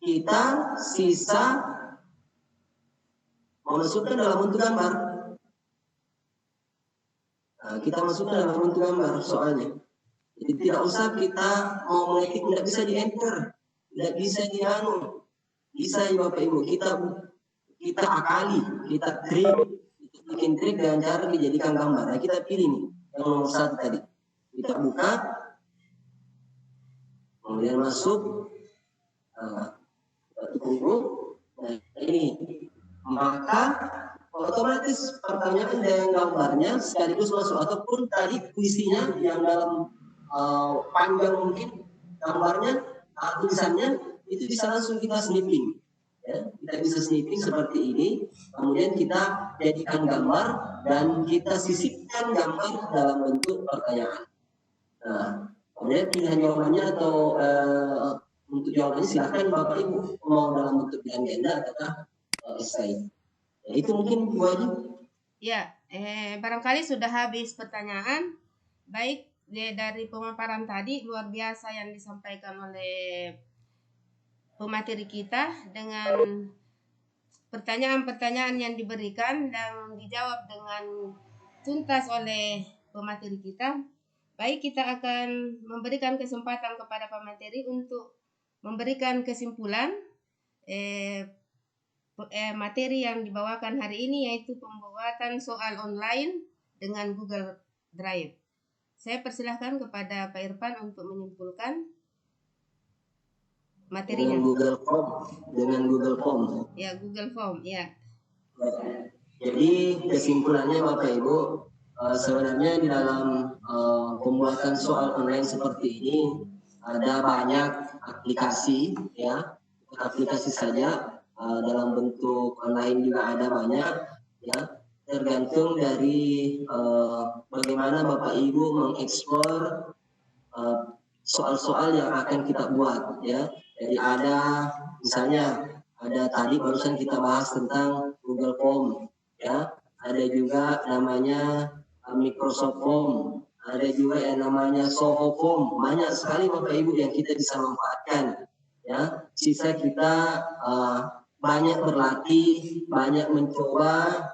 kita sisa memasukkan dalam bentuk gambar. Nah, kita masukkan dalam bentuk gambar soalnya. Jadi tidak usah kita mau mengetik, tidak bisa di enter, tidak bisa di anu. Bisa ya Bapak Ibu, kita akali, kita bikin trik dengan cara dijadikan gambar. Nah, kita pilih nih yang nomor 1 tadi. Kita buka, kemudian masuk, tunggu. Nah, ini maka otomatis pertanyaan dengan gambarnya sekaligus masuk, ataupun tadi puisinya yang dalam panjang mungkin gambarnya, tulisannya itu bisa langsung kita snipping, ya. Kita bisa snipping seperti ini, kemudian kita jadikan gambar dan kita sisipkan gambar dalam bentuk pertanyaan. Nah, kemudian pilihan jawabannya atau untuk jawabannya silahkan Bapak Ibu mau dalam bentuk pilihan ganda atau esai. Ya, itu mungkin Bu Haji. Ya, barangkali sudah habis pertanyaan. Baik, dari pemaparan tadi luar biasa yang disampaikan oleh pemateri kita dengan pertanyaan-pertanyaan yang diberikan dan dijawab dengan tuntas oleh pemateri kita. Baik, kita akan memberikan kesempatan kepada pemateri untuk memberikan kesimpulan materi yang dibawakan hari ini, yaitu pembuatan soal online dengan Google Drive. Saya persilahkan kepada Pak Irfan untuk menyimpulkan materinya. Dengan Google Form. Ya, Google Form, ya. Jadi kesimpulannya Bapak Ibu, sebenarnya di dalam pembuatan soal online seperti ini ada banyak aplikasi, ya. Aplikasi saja, dalam bentuk online juga ada banyak, ya. Tergantung dari bagaimana Bapak Ibu mengeksplor soal-soal yang akan kita buat, ya. Jadi ada misalnya tadi barusan kita bahas tentang Google Form, ya. Ada juga namanya Microsoft Form, ada juga yang namanya Soho Form. Banyak sekali Bapak Ibu yang kita bisa manfaatkan, ya. Sisa kita banyak berlatih, banyak mencoba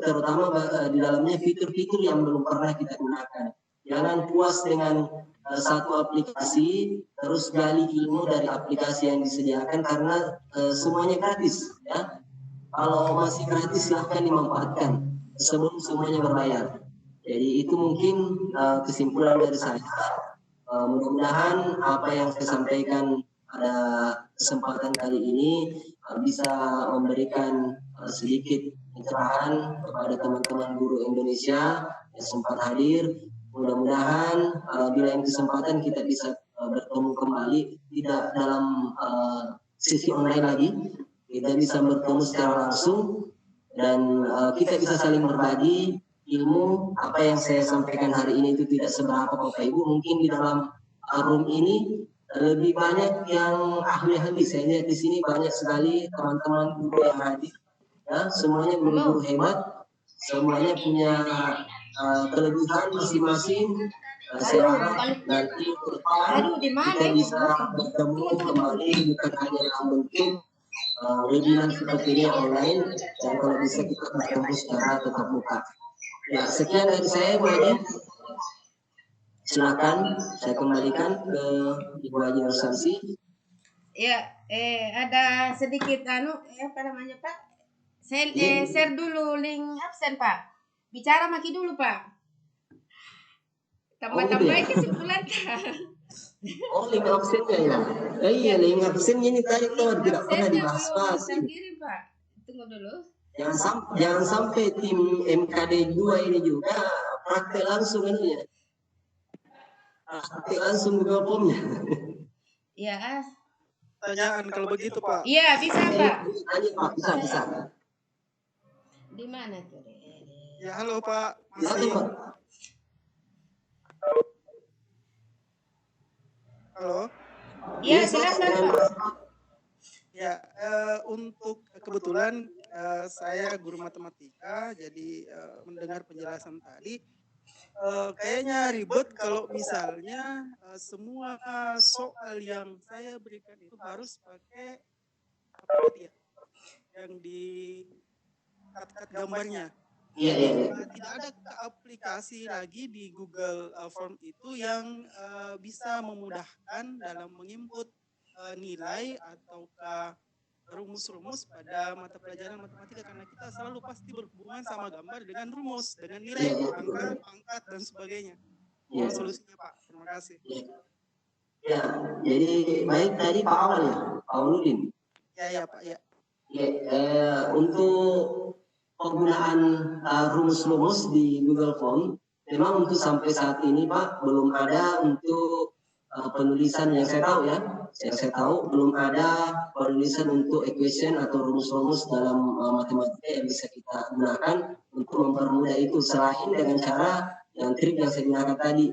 terutama di dalamnya fitur-fitur yang belum pernah kita gunakan. Jangan puas dengan satu aplikasi terus gali ilmu dari aplikasi yang disediakan, karena semuanya gratis, ya. Kalau masih gratis silahkan dimanfaatkan sebelum semuanya berbayar. Jadi itu mungkin kesimpulan dari saya. Mudah-mudahan apa yang saya sampaikan pada kesempatan kali ini bisa memberikan sedikit pencerahan kepada teman-teman guru Indonesia yang sempat hadir. Mudah-mudahan di lain kesempatan kita bisa bertemu kembali, tidak dalam sesi online lagi, kita bisa bertemu secara langsung dan kita bisa saling berbagi ilmu. Apa yang saya sampaikan hari ini itu tidak seberapa Bapak Ibu, mungkin di dalam room ini lebih banyak yang ahli-ahli. Saya lihat di sini banyak sekali teman-teman guru yang hadir, ya, semuanya guru-guru hebat. semuanya punya kelebihan masing-masing. Saya harap nanti ke depan kita bisa bertemu kembali bukan hanya dalam bentuk webinar seperti ini online, dan kalau bisa kita bertemu secara tatap muka. Ya, sekian dari saya, Bu Haji. Silakan saya kembalikan ke Ibu Haji Nursansi. Ya, ada sedikit apa namanya Pak? Saya share dulu link absen Pak. Bicara maki dulu Pak. Tambah-tambahin kesimpulan Kak. Oh, link absennya ya. Iya, link absennya ini tadi tuh tidak pernah dibahas. Kirim Pak. Tunggu dulu. Jangan sampai tim MKD 2 ini juga praktek langsung ini ya. Praktek langsung Google Form-nya. Iya. Pertanyaan kalau begitu Pak. Iya, bisa Pak. Bisa. Di mana tuh? Ya, halo Pak. Masih. Halo. Iya, silakan Pak. Ya, untuk kebetulan saya guru matematika, jadi mendengar penjelasan tadi, kayaknya ribet kalau misalnya semua soal yang saya berikan itu harus pakai apa ya, yang di cut gambarnya. Iya. Tidak ada aplikasi lagi di Google Form itu yang bisa memudahkan dalam menginput nilai ataukah rumus-rumus pada mata pelajaran matematika, karena kita selalu pasti berhubungan sama gambar dengan rumus, dengan nilai, angka, pangkat dan sebagainya. Mohon solusinya Pak. Terima kasih. Ya, jadi baik tadi Pak Awal ya, Pak Uludin. Ya Pak ya. Untuk penggunaan rumus-rumus di Google Form, memang untuk sampai saat ini Pak belum ada untuk penulisan yang saya tahu ya. Saya tahu belum ada penulisan untuk equation atau rumus-rumus dalam matematika yang bisa kita gunakan untuk mempermudah itu, selain dengan cara yang trik yang saya gunakan tadi.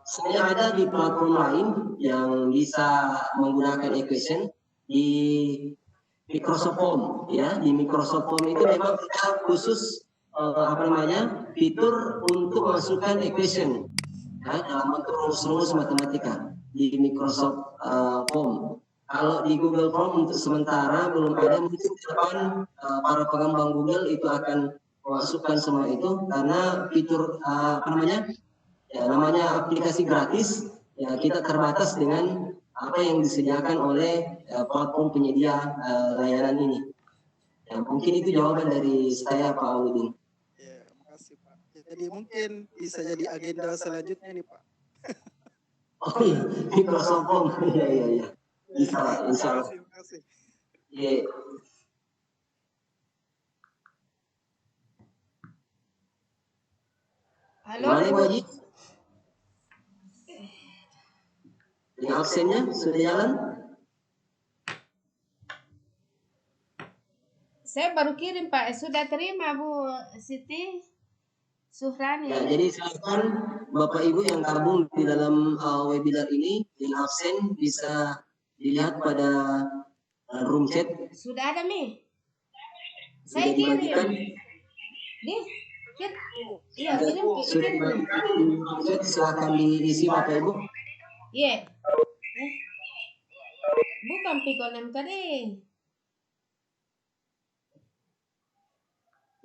Sebenarnya ada di platform lain yang bisa menggunakan equation di Microsoft Form ya. Di Microsoft Form itu memang kita khusus fitur untuk memasukkan equation ya, dalam bentuk rumus-rumus matematika di Microsoft Form. Kalau di Google Form untuk sementara belum ada, mungkin ke depan para pengembang Google itu akan memasukkan semua itu, karena fitur namanya aplikasi gratis ya, kita terbatas dengan apa yang disediakan oleh platform penyedia layanan ini. Ya, mungkin itu jawaban dari saya Pak Uludin. Ya, makasih Pak. Jadi mungkin bisa jadi agenda selanjutnya nih Pak. Oh iya, Microsoft Form. Iya. Bisa Pak, insya Allah. Terima kasih. Iya. Halo. Gimana Ibu Haji? Ini absennya sudah jalan? Saya baru kirim Pak, sudah terima Bu Siti Suhrani. Ya, jadi silakan Bapak Ibu yang gabung di dalam webinar ini, yang absen bisa dilihat pada room chat. Sudah ada Mi? Saya kirim. Nih, iya kirim. Sudah dibagikan di room chat, silakan diisi Bapak Ibu. Iya. Bukan Pikon MKD.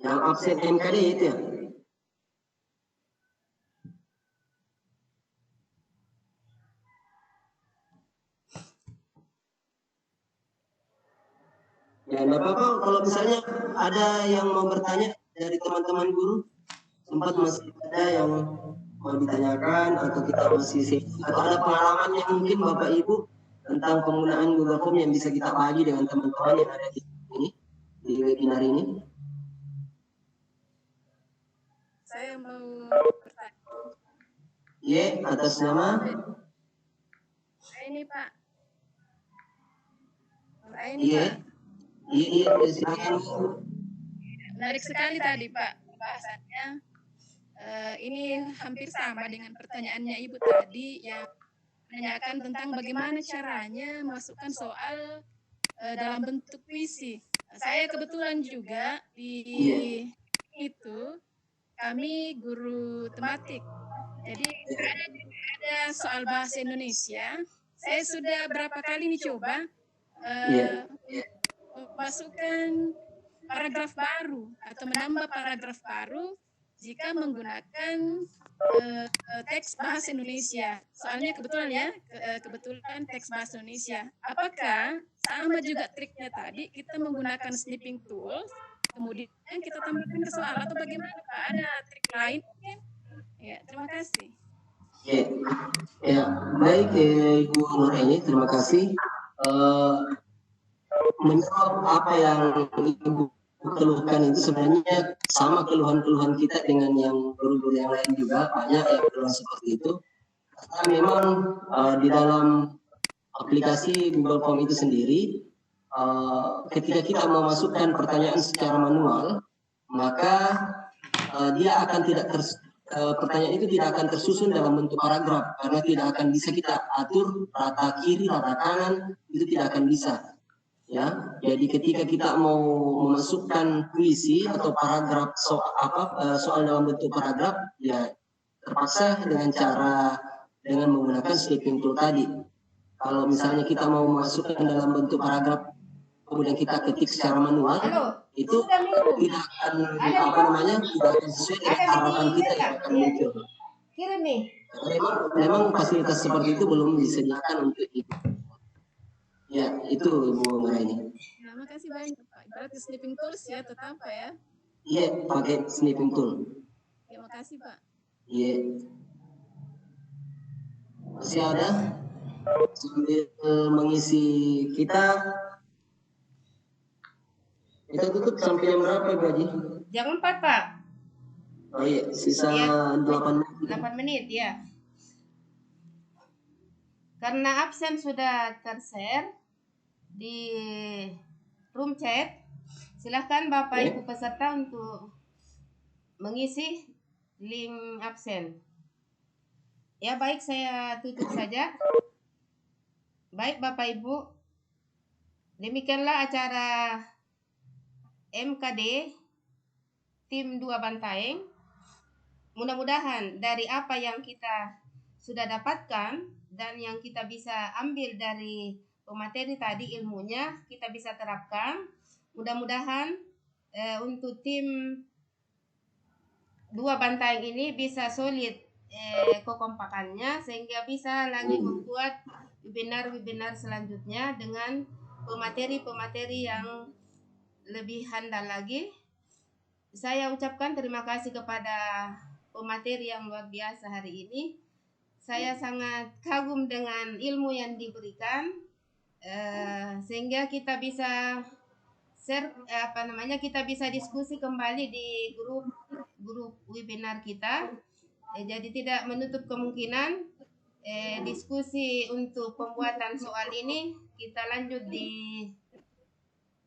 Yang absen MKD itu ya? Ya, tidak apa-apa kalau misalnya ada yang mau bertanya dari teman-teman guru, sempat masih ada yang mau ditanyakan atau kita masih atau ada pengalaman yang mungkin Bapak Ibu tentang penggunaan Google Form yang bisa kita bagi dengan teman-teman yang ada di sini, di webinar ini. Saya mau bertanya. Iya, atas nama? Ini Pak. Iya. Iya, silakan. Menarik sekali tadi Pak pembahasannya. Ini hampir sama dengan pertanyaannya Ibu tadi yang menanyakan tentang bagaimana caranya masukkan soal dalam bentuk puisi. Saya kebetulan juga di itu kami guru tematik. Jadi ada soal bahasa Indonesia. Saya sudah berapa kali nih coba masukkan paragraf baru atau menambah paragraf baru jika menggunakan teks bahasa Indonesia. Soalnya kebetulan ya, kebetulan teks bahasa Indonesia. Apakah sama juga triknya tadi kita menggunakan snipping tools, kemudian kita tambahkan ke soal atau bagaimana Pak? Ada trik lain mungkin? Ya, terima kasih. Ya, baik Ibu Nuraini, terima kasih. Menjawab apa yang Ibu keluhkan itu sebenarnya sama keluhan-keluhan kita dengan yang guru-guru yang lain juga, banyak yang keluhan seperti itu. Karena memang di dalam aplikasi Google Form itu sendiri, ketika kita memasukkan pertanyaan secara manual, maka dia akan pertanyaan itu tidak akan tersusun dalam bentuk paragraf karena tidak akan bisa kita atur rata kiri, rata kanan, itu tidak akan bisa. Ya, jadi ketika kita mau memasukkan puisi atau paragraf soal dalam bentuk paragraf, ya terpaksa dengan menggunakan snipping tool tadi. Kalau misalnya kita mau memasukkan dalam bentuk paragraf, kemudian kita ketik secara manual, itu tidak akan tidak akan sesuai dengan harapan kita yang akan muncul. Kirim nih. Memang fasilitas seperti itu belum disediakan untuk itu. Ya, itu Ibu Nuraini. Terima kasih banyak Pak. Berarti snipping tools ya tetap Pak ya? Iya, pakai snipping tool. Terima kasih Pak. Iya. Masih ada? Sambil mengisi kita tutup sampai jam berapa Ibu Haji? Jam 4 Pak. Oh iya, sisa 8 menit. 8 menit ya. Karena absen sudah tershare di room chat, silahkan Bapak Ibu peserta untuk mengisi link absen. Ya baik, saya tutup saja. Baik Bapak Ibu, demikianlah acara MKD tim 2 Bantaeng. Mudah-mudahan dari apa yang kita sudah dapatkan dan yang kita bisa ambil dari pemateri tadi, ilmunya kita bisa terapkan. Mudah-mudahan untuk tim 2 Bantaeng ini bisa solid kekompakannya sehingga bisa lagi membuat webinar-webinar selanjutnya dengan pemateri-pemateri yang lebih handal lagi. Saya ucapkan terima kasih kepada pemateri yang luar biasa hari ini. Saya sangat kagum dengan ilmu yang diberikan, sehingga kita bisa share kita bisa diskusi kembali di grup webinar kita. Jadi tidak menutup kemungkinan diskusi untuk pembuatan soal ini kita lanjut di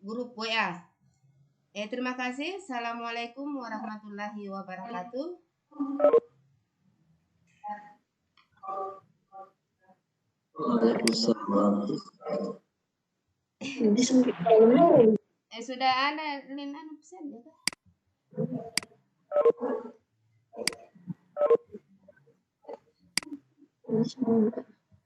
grup WA. Terima kasih. Assalamualaikum warahmatullahi wabarakatuh. Waalaikumsalam. Sudah ada link absen ya Kak?